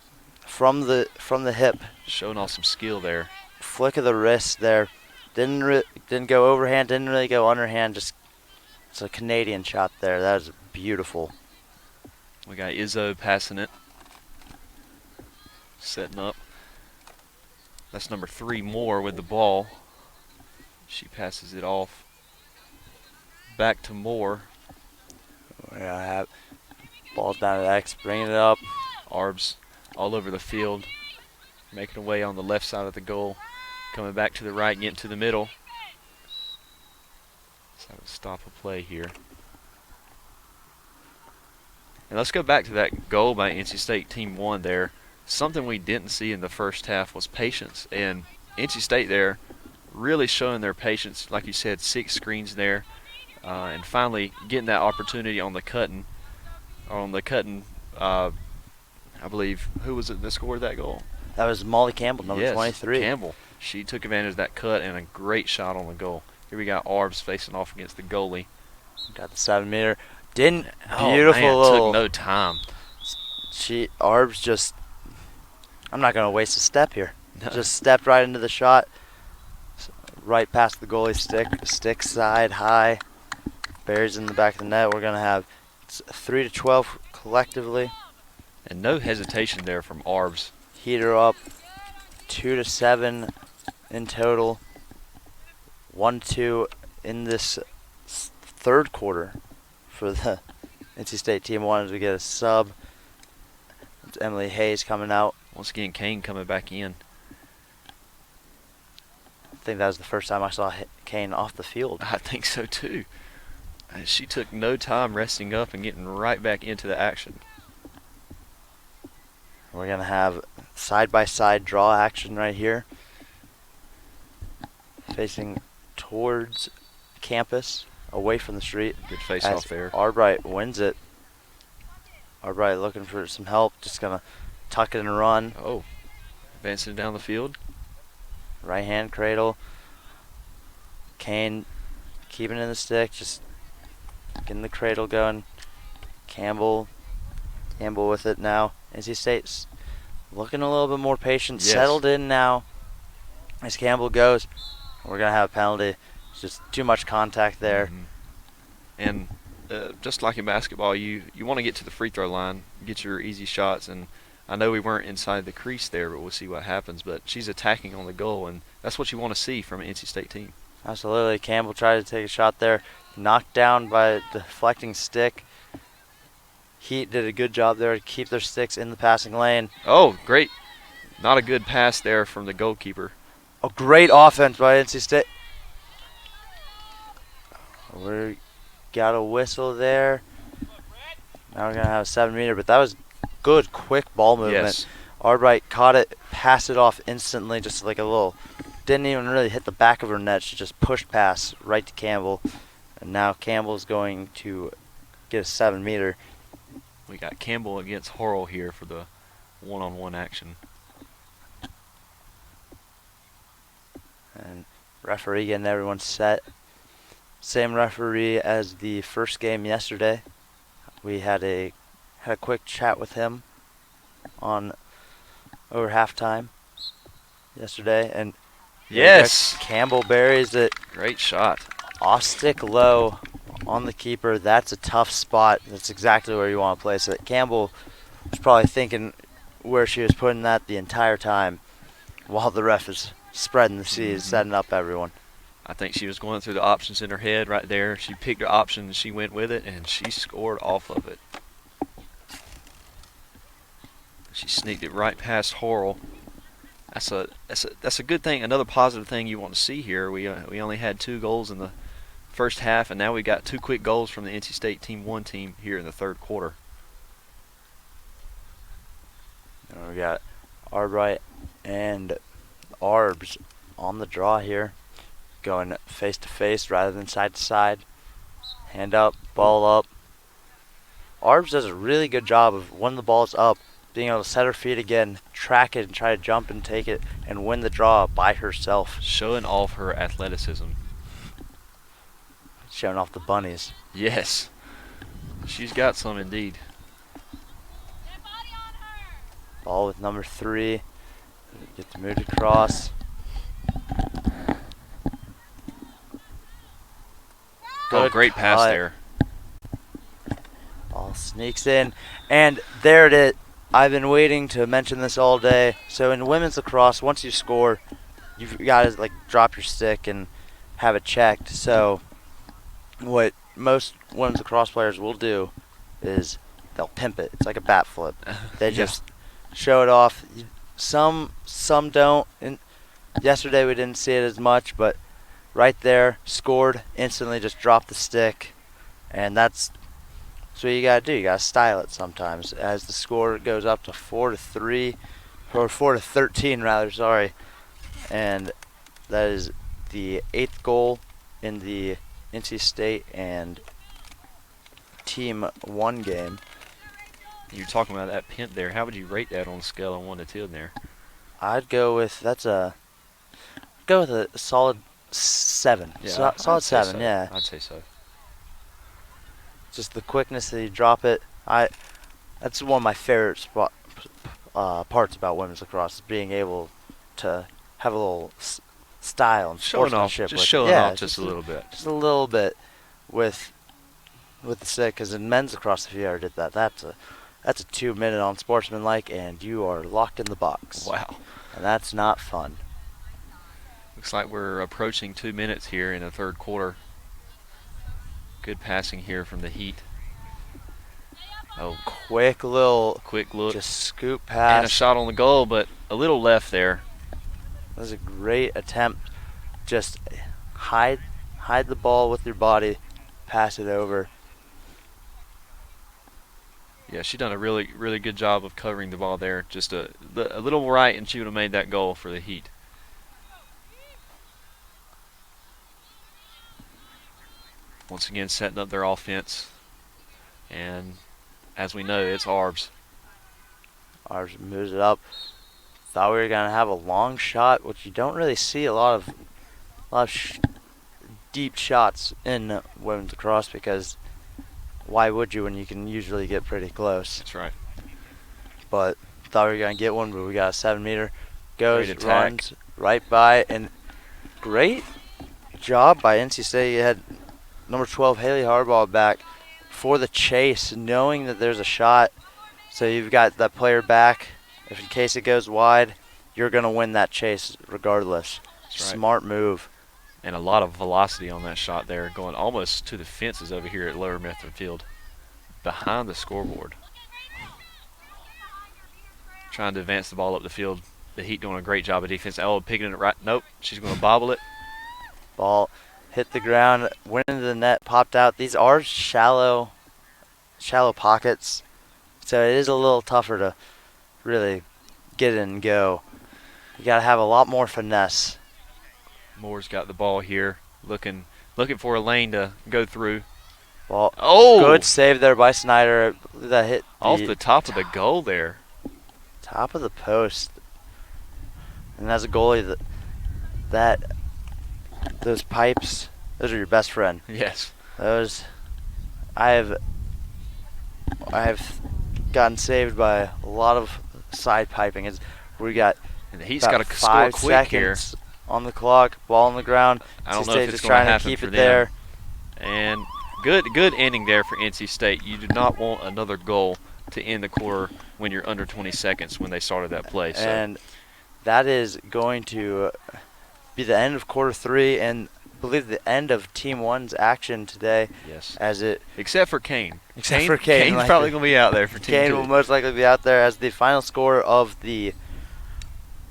from the hip. Showing off some skill there. Flick of the wrist there. Didn't go overhand, didn't really go underhand. Just, it's a Canadian shot there. That was beautiful. We got Izzo passing it. Setting up. That's number 3 Moore with the ball. She passes it off. Back to Moore. We're gonna have balls down at X, bringing it up. Arbs all over the field. Making away on the left side of the goal. Coming back to the right, getting to the middle. So I would stop a play here. And let's go back to that goal by NC State Team 1 there. Something we didn't see in the first half was patience. And NC State there really showing their patience. Like you said, 6 screens there. And finally getting that opportunity on the cutting. I believe, who was it that scored that goal? That was Molly Campbell, number 23. Campbell. She took advantage of that cut and a great shot on the goal. Here we got Arbs facing off against the goalie. Got the 7-meter. Beautiful man, little. took no time. Arbs just, I'm not going to waste a step here. No. Just stepped right into the shot. Right past the goalie stick side high. Buries in the back of the net. We're going to have 3-12 collectively. And no hesitation there from Arbs. Heater up. 2-7 in total. 1-2 in this third quarter for the NC State Team 1 as we get a sub. It's Emily Hayes coming out. Once again, Kane coming back in. I think that was the first time I saw Kane off the field. I think so too. She took no time resting up and getting right back into the action. We're going to have side-by-side draw action right here. Facing towards campus, away from the street. Good face off there. Albright wins it. Albright looking for some help. Just going to tuck it and run. Oh, advancing down the field. Right hand cradle. Kane keeping it in the stick. Just getting the cradle going. Campbell with it now. NC State's looking a little bit more patient. Yes. Settled in now. As Campbell goes, we're going to have a penalty. It's just too much contact there. And just like in basketball, you want to get to the free throw line, get your easy shots. And I know we weren't inside the crease there, but we'll see what happens. But she's attacking on the goal, and that's what you want to see from an NC State team. Absolutely. Campbell tried to take a shot there. Knocked down by a deflecting stick. Heat did a good job there to keep their sticks in the passing lane. Oh, great. Not a good pass there from the goalkeeper. A great offense by NC State. We got a whistle there. Now we're going to have a 7-meter, but that was good, quick ball movement. Yes. Albright caught it, passed it off instantly, just like a little, didn't even really hit the back of her net. She just pushed past right to Campbell. And now Campbell's going to get a 7-meter. We got Campbell against Horrell here for the one-on-one action. And referee getting everyone set. Same referee as the first game yesterday. We had a quick chat with him on over halftime yesterday, and Yes. Campbell buries it Great shot. off stick low on the keeper. That's a tough spot. That's exactly where you want to place it. Campbell was probably thinking where she was putting that the entire time while the ref is spreading the seas, setting up everyone. I think she was going through the options in her head right there. She picked her option and she went with it, and she scored off of it. She sneaked it right past Horrell. That's a good thing. Another positive thing you want to see here. We only had 2 goals in the first half, and now we got 2 quick goals from the NC State Team 1 team here in the third quarter. And we got Arbright and Arbs on the draw here, going face to face rather than side to side. Hand up, ball up. Arbs does a really good job of when the ball's up, being able to set her feet again, track it, and try to jump and take it and win the draw by herself. Showing off her athleticism. Showing off the bunnies. Yes. She's got some indeed. Ball with number 3. Get the move across. Oh, great pass there. Ball sneaks in, and there it is. I've been waiting to mention this all day. So in women's lacrosse, once you score, you've got to like drop your stick and have it checked. So what most women's lacrosse players will do is they'll pimp it. It's like a bat flip. They just show it off. Some don't. And yesterday we didn't see it as much, but right there, scored instantly. Just dropped the stick, and that's what you gotta do. You gotta style it sometimes. As the score goes up to 4-3, or 4-13 rather. Sorry, and that is the 8th goal in the NC State and Team 1 game. You're talking about that pimp there. How would you rate that on a scale of 1 to 10 there? I'd go with a solid 7. Yeah, Solid 7. So. Yeah. I'd say so. Just the quickness that you drop it. That's one of my favorite parts about women's lacrosse, is being able to have a little style and sportsmanship. Just showing off just a little bit. Just a little bit with the stick, because in men's lacrosse, if you ever did that, that's a 2-minute on sportsmanlike, and you are locked in the box. Wow. And that's not fun. Looks like we're approaching 2 minutes here in the third quarter. Good passing here from the Heat. Oh, quick look. Just scoop pass. And a shot on the goal, but a little left there. That was a great attempt. Just hide the ball with your body, pass it over. Yeah, she done a really, really good job of covering the ball there. Just a little right, and she would have made that goal for the Heat. Once again, setting up their offense. And as we know, it's Arbs. Arbs moves it up. Thought we were going to have a long shot, which you don't really see a lot of deep shots in women's lacrosse, because why would you when you can usually get pretty close? That's right. But thought we were going to get one, but we got a 7-meter. Goes, Great attack. runs right by, and great job by NC State. You had number 12 Haley Harbaugh back for the chase, knowing that there's a shot. So you've got that player back. If in case it goes wide, you're going to win that chase regardless. That's right. Smart move. And a lot of velocity on that shot there, going almost to the fences over here at Lower Method Field, behind the scoreboard. Trying to advance the ball up the field. The Heat doing a great job of defense. Oh, picking it right. Nope, she's going to bobble it. Ball hit the ground, went into the net, popped out. These are shallow pockets, so it is a little tougher to really get in and go. You got to have a lot more finesse. Moore's got the ball here, looking for a lane to go through. Ball. Oh, good save there by Snyder. That hit off the top of the goal there. Top of the post. And as a goalie, those pipes, those are your best friend. Yes. Those, I have gotten saved by a lot of side piping. We got, and the Heat's got to score 5 quick here. seconds on the clock, ball on the ground. I don't know if it's just going to trying happen to keep for it them. there. And good ending there for NC State. You do not want another goal to end the quarter when you're under 20 seconds when they started that play. So. And that is going to be the end of quarter 3, and believe, the end of Team 1's action today. Yes. Except for Kane. For Kane. Kane's probably going to be out there for Team 2. Kane will most likely be out there as the final score of the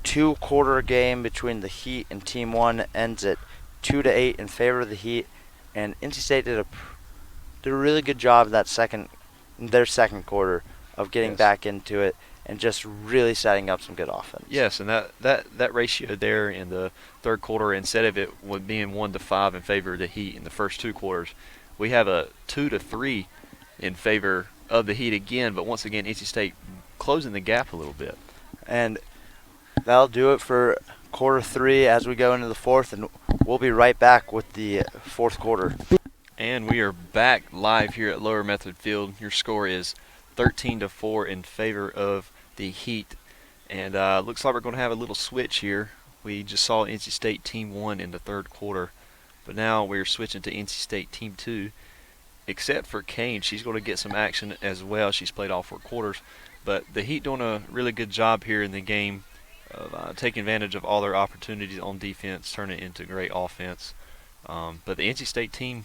2-quarter game between the Heat and Team 1 ends at 2-8 in favor of the Heat. And NC State did a really good job in their second quarter of getting back into it and just really setting up some good offense. Yes, and that ratio there in the third quarter, instead of it being 1-5 in favor of the Heat in the first 2 quarters, we have a 2-3 in favor of the Heat again. But once again, NC State closing the gap a little bit. And that'll do it for quarter 3 as we go into the fourth, and we'll be right back with the fourth quarter. And we are back live here at Lower Method Field. Your score is 13-4 in favor of the Heat. And looks like we're going to have a little switch here. We just saw NC State Team 1 in the third quarter, but now we're switching to NC State Team 2. Except for Kane, she's going to get some action as well. She's played all 4 quarters. But the Heat doing a really good job here in the game of taking advantage of all their opportunities on defense, turning it into great offense. But the NC State team,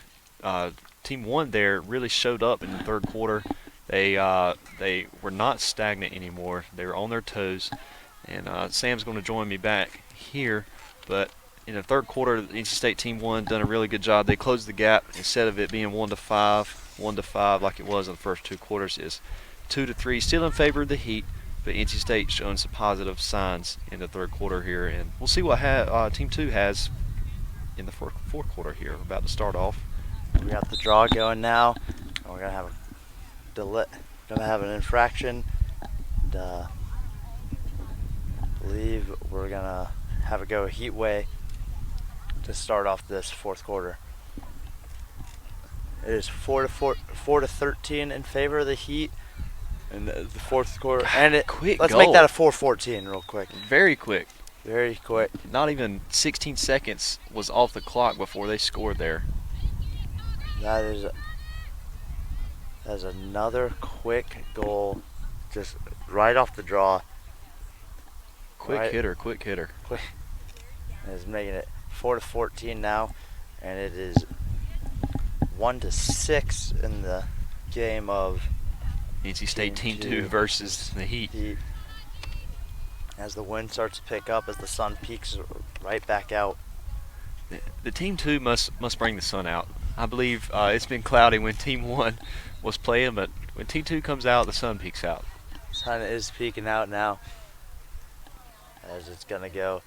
Team 1 there, really showed up in the third quarter. They were not stagnant anymore. They were on their toes. And Sam's going to join me back here. But in the third quarter, the NC State Team 1 done a really good job. They closed the gap. Instead of it being 1-5 like it was in the first 2 quarters, is 2-3, still in favor of the Heat. But NC State showing some positive signs in the third quarter here. And we'll see what Team 2 has in the fourth quarter here. We're about to start off. We got the draw going now. We're going to have an infraction. And, believe we're going to have it go Heat way to start off this fourth quarter. It is 4-13 in favor of the Heat in the fourth quarter. And let's make that a 4-14 real quick. Very quick. Very quick. Not even 16 seconds was off the clock before they scored there. That is another quick goal, just right off the draw. Quick hitter. It's making it 4-14 now, and it is 1-6 in the game of NC State Team 2 versus the Heat. As the wind starts to pick up, as the sun peaks right back out. The Team 2 must bring the sun out. I believe it's been cloudy when Team 1 was playing, but when Team 2 comes out, the sun peeks out. Sun is peeking out now, as it's going to go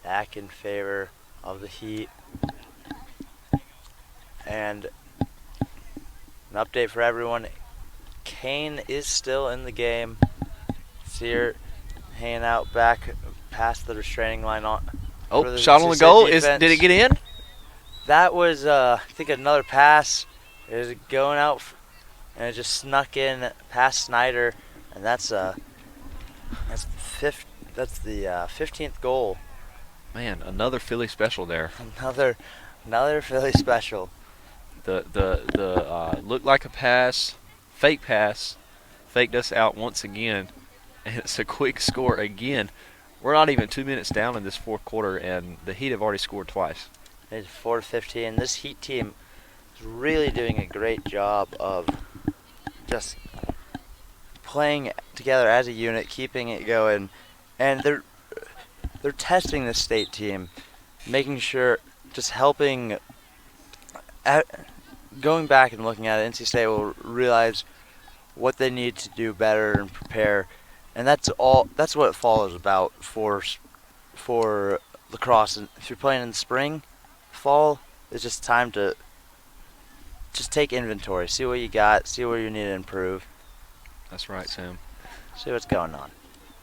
back in favor of the Heat. And an update for everyone, Kane is still in the game. See her hanging out back past the restraining line. Shot on the goal. Did it get in? That was, I think, another pass. It was going out, and it just snuck in past Snyder, and that's the 15th goal. Man, another Philly special there. Another Philly special. The looked like a pass, faked us out once again, and it's a quick score again. We're not even 2 minutes down in this fourth quarter, and the Heat have already scored twice. It's 4-15. This Heat team is really doing a great job of just playing together as a unit, keeping it going, and they're testing the state team, making sure, just helping. Going back and looking at it, NC State will realize what they need to do better and prepare, and that's what it follows about for lacrosse. And if you're playing in the spring, fall, it's just time to just take inventory, see what you got, see where you need to improve. That's right, Sam. See what's going on.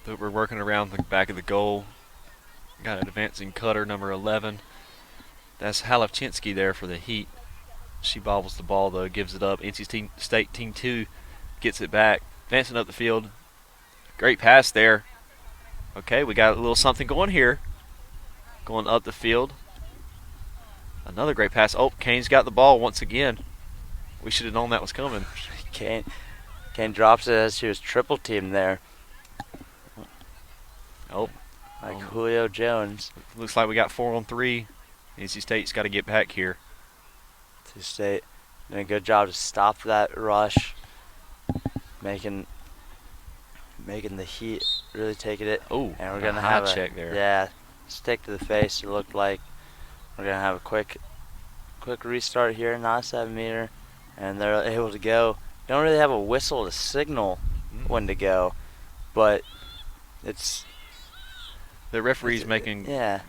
We're working around the back of the goal. Got an advancing cutter, number 11. That's Halevchinsky there for the Heat. She bobbles the ball, though, gives it up. NC State Team 2 gets it back, advancing up the field. Great pass there. Okay, we got a little something going here. Going up the field. Another great pass. Oh, Kane's got the ball once again. We should have known that was coming. Kane drops it as she was triple teamed there. Oh. Like Julio Jones. Looks like we got 4-on-3 NC State's got to get back here. NC State doing a good job to stop that rush, making the Heat really taking it. Oh, and we're a gonna high have check there. Yeah, stick to the face. It looked like we're gonna have a quick restart here, not a 7-meter, and they're able to go. Don't really have a whistle to signal when to go, but it's the referee's making yeah.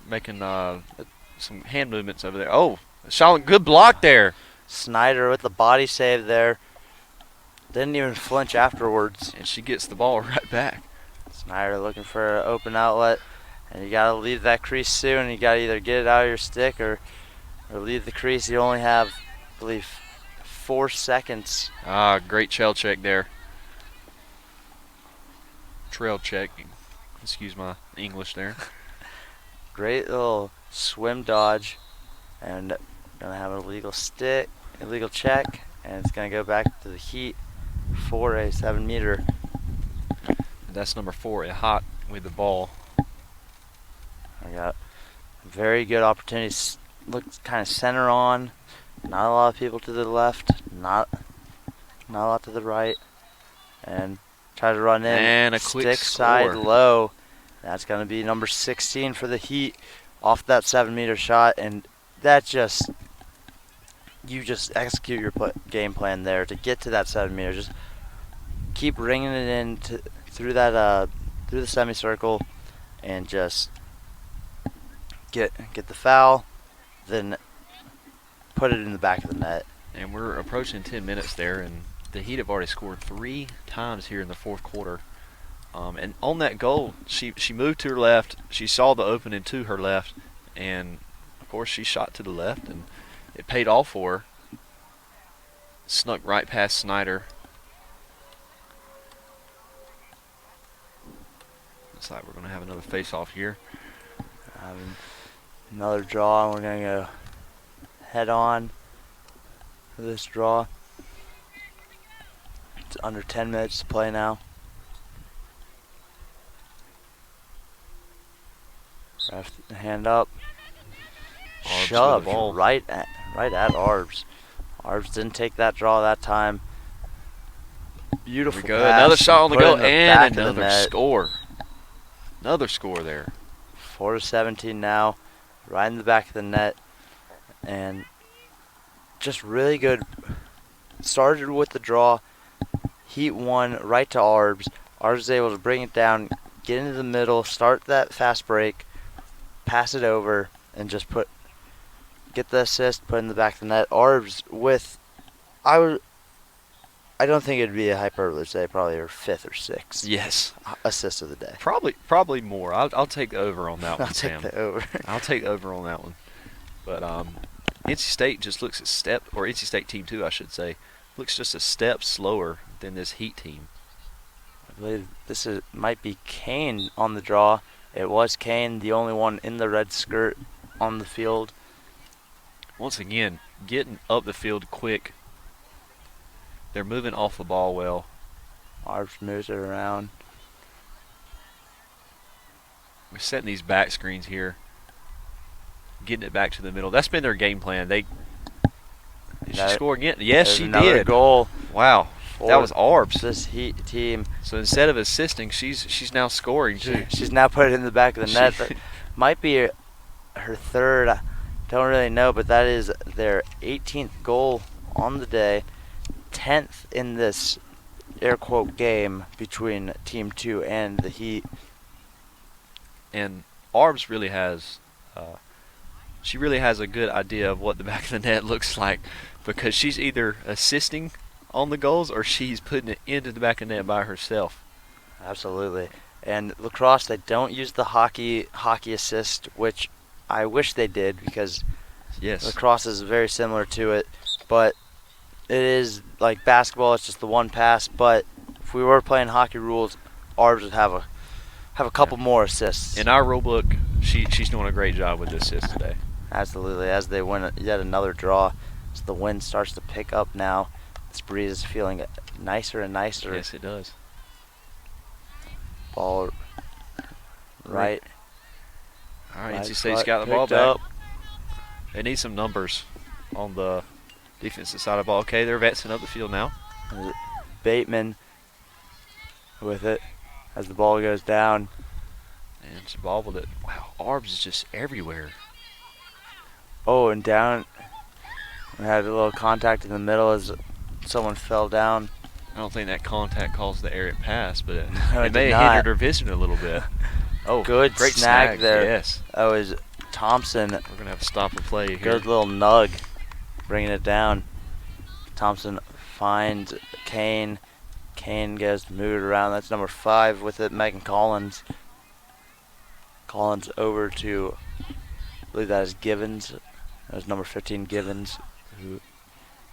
some hand movements over there. Oh, Charlotte, good block there. Snyder with the body save there. Didn't even flinch afterwards. And she gets the ball right back. Snyder looking for an open outlet, and you gotta leave that crease soon. You gotta either get it out of your stick or leave the crease. You only have, I believe, 4 seconds. Ah, great trail check there. Trail check. Excuse my English there. Great little swim dodge, and gonna have an illegal check, and it's gonna go back to the Heat for a 7-meter. That's number 4, a hot with the ball. I got very good opportunities. Looks kind of center on. Not a lot of people to the left. Not a lot to the right. And try to run in. And a quick stick score. side low. That's going to be number 16 for the Heat off that 7-meter shot. And that you just execute your game plan there to get to that 7-meter. Just keep ringing it in through the semicircle, and just get the foul, then put it in the back of the net. And we're approaching 10 minutes there, and the Heat have already scored 3 times here in the fourth quarter. And on that goal, she moved to her left. She saw the opening to her left, and of course she shot to the left, and it paid off for her. Snuck right past Snyder. Looks like we're going to have another face-off here. Another draw, and we're going to go head on for this draw. It's under 10 minutes to play now. Ref, hand up. Arbs Shoved with the ball. right at Arbs. Arbs didn't take that draw that time. Beautiful Here we go. pass. Another shot on the Put it go, in the and back of the another net. score. Another score there. 4-17 now, right in the back of the net, and just really good. Started with the draw. Heat won right to Arbs. Arbs was able to bring it down, get into the middle, start that fast break, pass it over, and just get the assist, put in the back of the net. Arbs with, I don't think it'd be a hyperbole to say probably her 5th or 6th Yes. assist of the day. Probably more. I'll take the over on that one, I'll Sam. take the over. I'll take the over on that one. But NC State just looks NC State team too, I should say, looks just a step slower than this Heat team. I believe this might be Kane on the draw. It was Kane, the only one in the red skirt on the field. Once again, getting up the field quick. They're moving off the ball well. Arbs moves it around. We're setting these back screens here, getting it back to the middle. That's been their game plan. Did she score again? Yes, she another did. Goal. Wow, that was Arbs. This Heat team. So instead of assisting, she's now scoring too. She's now put it in the back of the net. That might be her 3rd. I don't really know, but that is their 18th goal on the day. 10th in this air quote game between Team 2 and the Heat. And Arbs really has, she really has a good idea of what the back of the net looks like, because she's either assisting on the goals or she's putting it into the back of the net by herself. Absolutely. And Lacrosse, they don't use the hockey assist, which I wish they did, because yes, Lacrosse is very similar to it, but it is like basketball. It's just the one pass. But if we were playing hockey rules, Arbs would have a couple more assists. In our rule book, she's doing a great job with the assists today. Absolutely. As they win yet another draw, so the wind starts to pick up now. This breeze is feeling nicer and nicer. Yes, it does. Ball right. All right, Right NC State's foot got the ball picked back. up. They need some numbers on the defensive side of the ball. Okay, they're advancing up the field now. Bateman with it as the ball goes down. And she bobbled it. Wow, Arbs is just everywhere. Oh, and down. We had a little contact in the middle as someone fell down. I don't think that contact caused the errant pass, but it it may did have hindered not. her vision a little bit. Oh, Good great snag there. Yes. That was Thompson. We're going to have to stop and play here. Good little nug, bringing it down. Thompson finds Kane. Kane goes to move it around. That's number 5 with it, Megan Collins. Collins over to, I believe that is Givens. That was number 15, Givens, who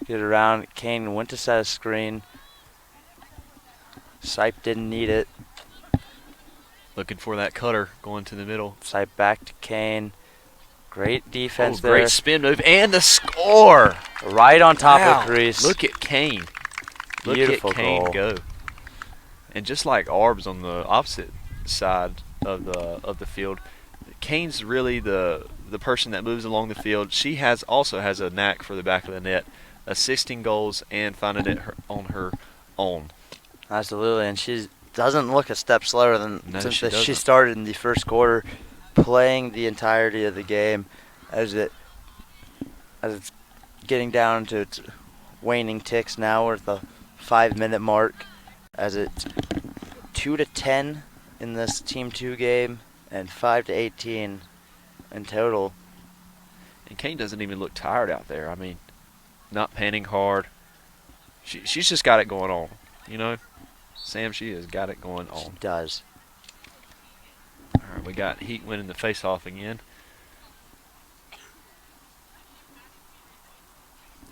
get it around. Kane went to set a screen. Sipe didn't need it. Looking for that cutter going to the middle. Sipe back to Kane. Great defense there. Great spin move and the score. Right on top of crease. Look at Kane. Beautiful Look at Kane goal. go. And just like Arbs on the opposite side of the field, Kane's really the person that moves along the field. She also has a knack for the back of the net, assisting goals and finding it on her own. Absolutely, and she doesn't look a step slower than since she doesn't. started in the first quarter, playing the entirety of the game as it's getting down to its waning ticks now. We're at the 5-minute mark as it's 2-10 in this Team 2 game and 5-18 in total. And Kane doesn't even look tired out there. I mean, not panning hard. She's just got it going on, you know? Sam, she has got it going on. She does. All right, we got Heat winning the face-off again.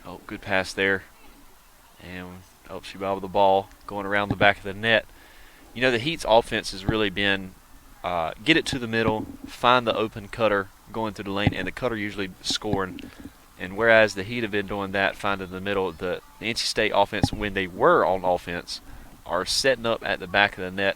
Oh, good pass there. And she bobbled the ball going around the back of the net. You know, the Heat's offense has really been get it to the middle, find the open cutter going through the lane, and the cutter usually scoring. And whereas the Heat have been doing that, finding the middle, the NC State offense, when they were on offense, are setting up at the back of the net.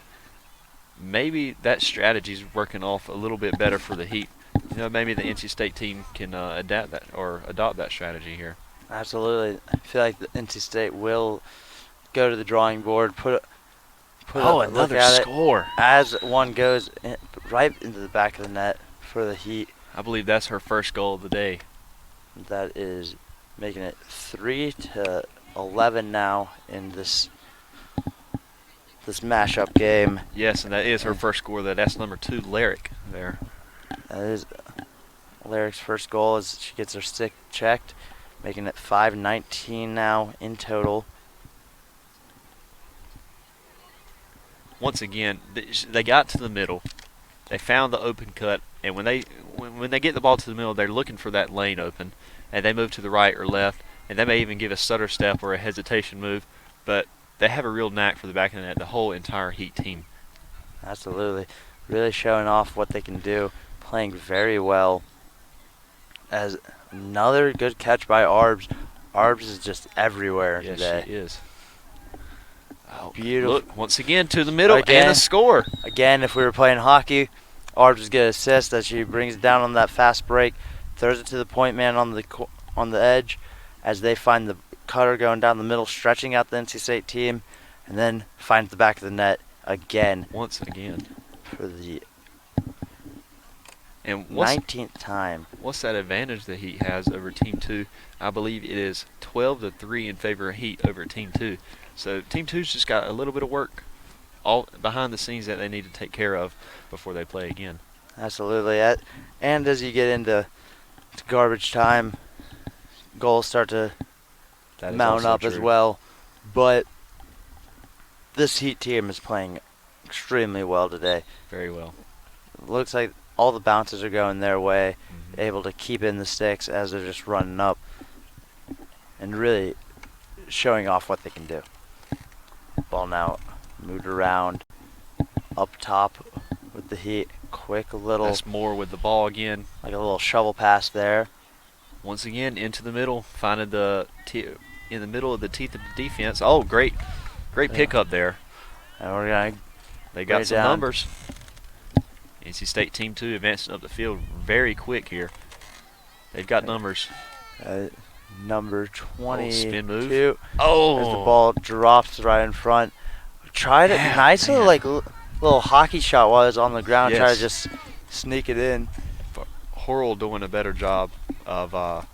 Maybe that strategy is working off a little bit better for the Heat. You know, maybe the NC State team can adapt that or adopt that strategy here. Absolutely. I feel like the NC State will go to the drawing board, put another score as one goes right into the back of the net for the Heat. I believe that's her first goal of the day. That is making it 3-11 now in this mashup game. Yes, and that is her first score. That's number 2, Lyric there. That is Lyric's first goal as she gets her stick checked, making it 5-19 now in total. Once again, they got to the middle. They found the open cut, and when they get the ball to the middle, they're looking for that lane open, and they move to the right or left, and they may even give a stutter step or a hesitation move, but they have a real knack for the back of the net, the whole entire Heat team. Absolutely. Really showing off what they can do, playing very well. As another good catch by Arbs. Arbs is just everywhere today. Yes, she is. Oh, beautiful. Look, once again to the middle and a score. Again, if we were playing hockey, Arbs would get an assist as she brings it down on that fast break, throws it to the point man on the edge as they find the cutter going down the middle, stretching out the NC State team, and then finds the back of the net again. Once again. For the and 19th time. What's that advantage that Heat has over Team 2? I believe it is 12-3 in favor of Heat over Team 2. So Team 2's just got a little bit of work all behind the scenes that they need to take care of before they play again. Absolutely. And as you get into garbage time, goals start to mount up as well. But this Heat team is playing extremely well today. Very well. It looks like all the bounces are going their way, able to keep in the sticks as they're just running up and really showing off what they can do. Ball now moved around up top with the Heat. Quick little. That's Moore with the ball again. Like a little shovel pass there. Once again into the middle, finding in the middle of the teeth of the defense. Oh, great pickup there. And they got some numbers. NC State Team 2 advancing up the field very quick here. They've got numbers. Number spin 22. move. As the ball drops right in front. Tried a nice little little hockey shot while it was on the ground. Try to just sneak it in. Horrell doing a better job of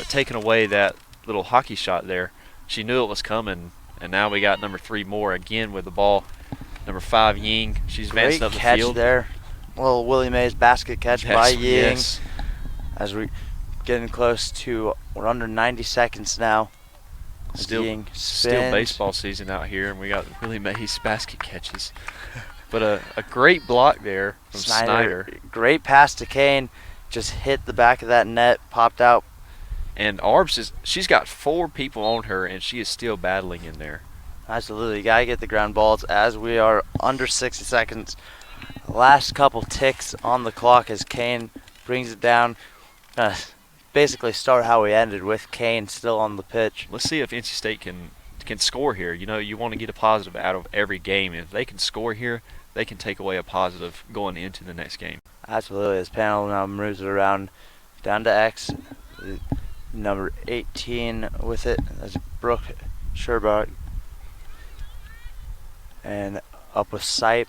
taking away that little hockey shot there. She knew it was coming, and now we got number 3 Moore again with the ball. Number 5 Ying. She's advancing up the catch field. There. Well, Willie Mays basket catch by Ying. Yes. As we're getting close to, we're under 90 seconds now. Still baseball season out here, and we got Willie Mays basket catches. But a great block there from Snyder. Great pass to Kane. Just hit the back of that net, popped out. And Arbs she's got 4 people on her, and she is still battling in there. Absolutely, you gotta get the ground balls as we are under 60 seconds. Last couple ticks on the clock as Kane brings it down. Basically start how we ended, with Kane still on the pitch. Let's see if NC State can score here. You know, you want to get a positive out of every game. If they can score here, they can take away a positive going into the next game. Absolutely. This panel now moves it around down to X. Number 18 with it. That's Brooke Sherbach. And up with Sipe.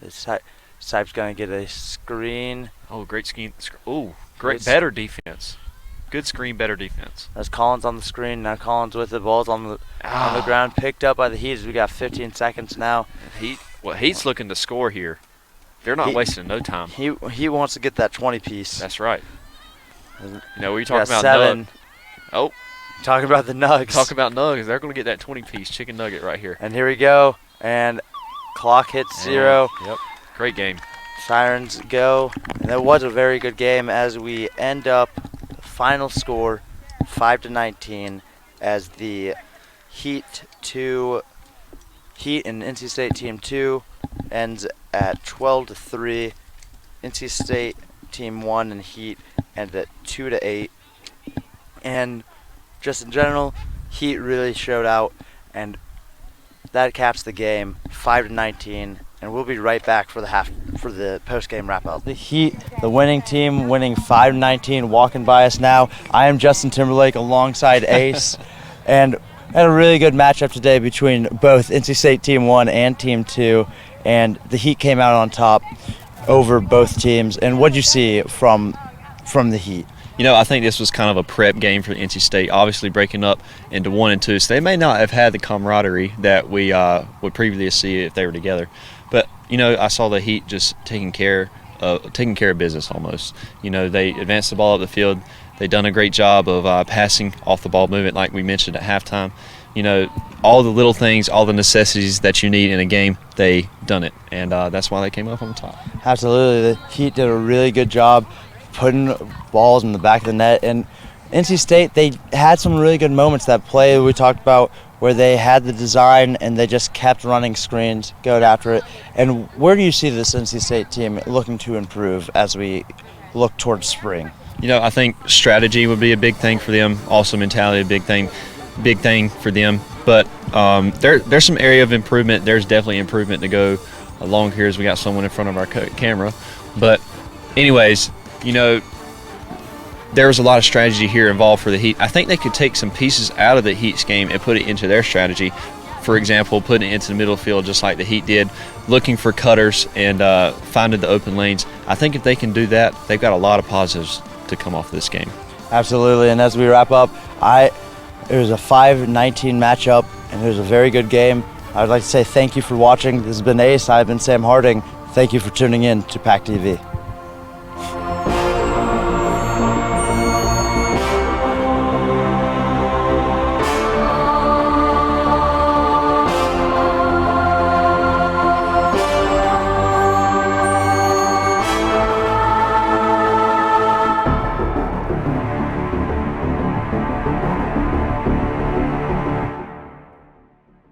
Sipe's going to get a screen. Oh, great screen. Oh, great. Better defense. Good screen, better defense. That's Collins on the screen. Now Collins with the ball's on the ground. Picked up by the Heat as we got 15 seconds now. Heat's looking to score here. They're not wasting no time. He wants to get that 20-piece. That's right. You know, we talking about 7. Oh. Talking about the Nugs. Talking about Nugs. They're going to get that 20-piece chicken nugget right here. And here we go. And clock hits 0. Yep. Great game. Sirens go. And that was a very good game as we end up the final score 5-19 as the Heat and NC State Team 2 ends at 12-3. NC State Team 1 and Heat end at 2-8. And just in general, Heat really showed out, and that caps the game 5-19. And we'll be right back for the post-game wrap-up. The Heat, the winning team, winning 5-19, walking by us now. I am Justin Timberlake alongside Ace, and had a really good matchup today between both NC State Team 1 and Team 2, and the Heat came out on top over both teams. And what did you see from the Heat? You know, I think this was kind of a prep game for NC State, obviously breaking up into 1 and 2, so they may not have had the camaraderie that we would previously see if they were together. But, you know, I saw the Heat just taking care of business almost. You know, they advanced the ball up the field. They've done a great job of passing off the ball movement like we mentioned at halftime. You know, all the little things, all the necessities that you need in a game, they done it. And that's why they came up on the top. Absolutely. The Heat did a really good job putting balls in the back of the net. And NC State, they had some really good moments. That play we talked about where they had the design and they just kept running screens, going after it. And where do you see this NC State team looking to improve as we look towards spring? You know, I think strategy would be a big thing for them. Also mentality, a big thing for them. But there's some area of improvement. There's definitely improvement to go along here as we got someone in front of our camera. But anyways, you know, there was a lot of strategy here involved for the Heat. I think they could take some pieces out of the Heat's game and put it into their strategy. For example, putting it into the middle field just like the Heat did, looking for cutters and finding the open lanes. I think if they can do that, they've got a lot of positives to come off this game. Absolutely, and as we wrap up, it was a 5-19 matchup, and it was a very good game. I would like to say thank you for watching. This has been Ace. I've been Sam Harding. Thank you for tuning in to PackTV.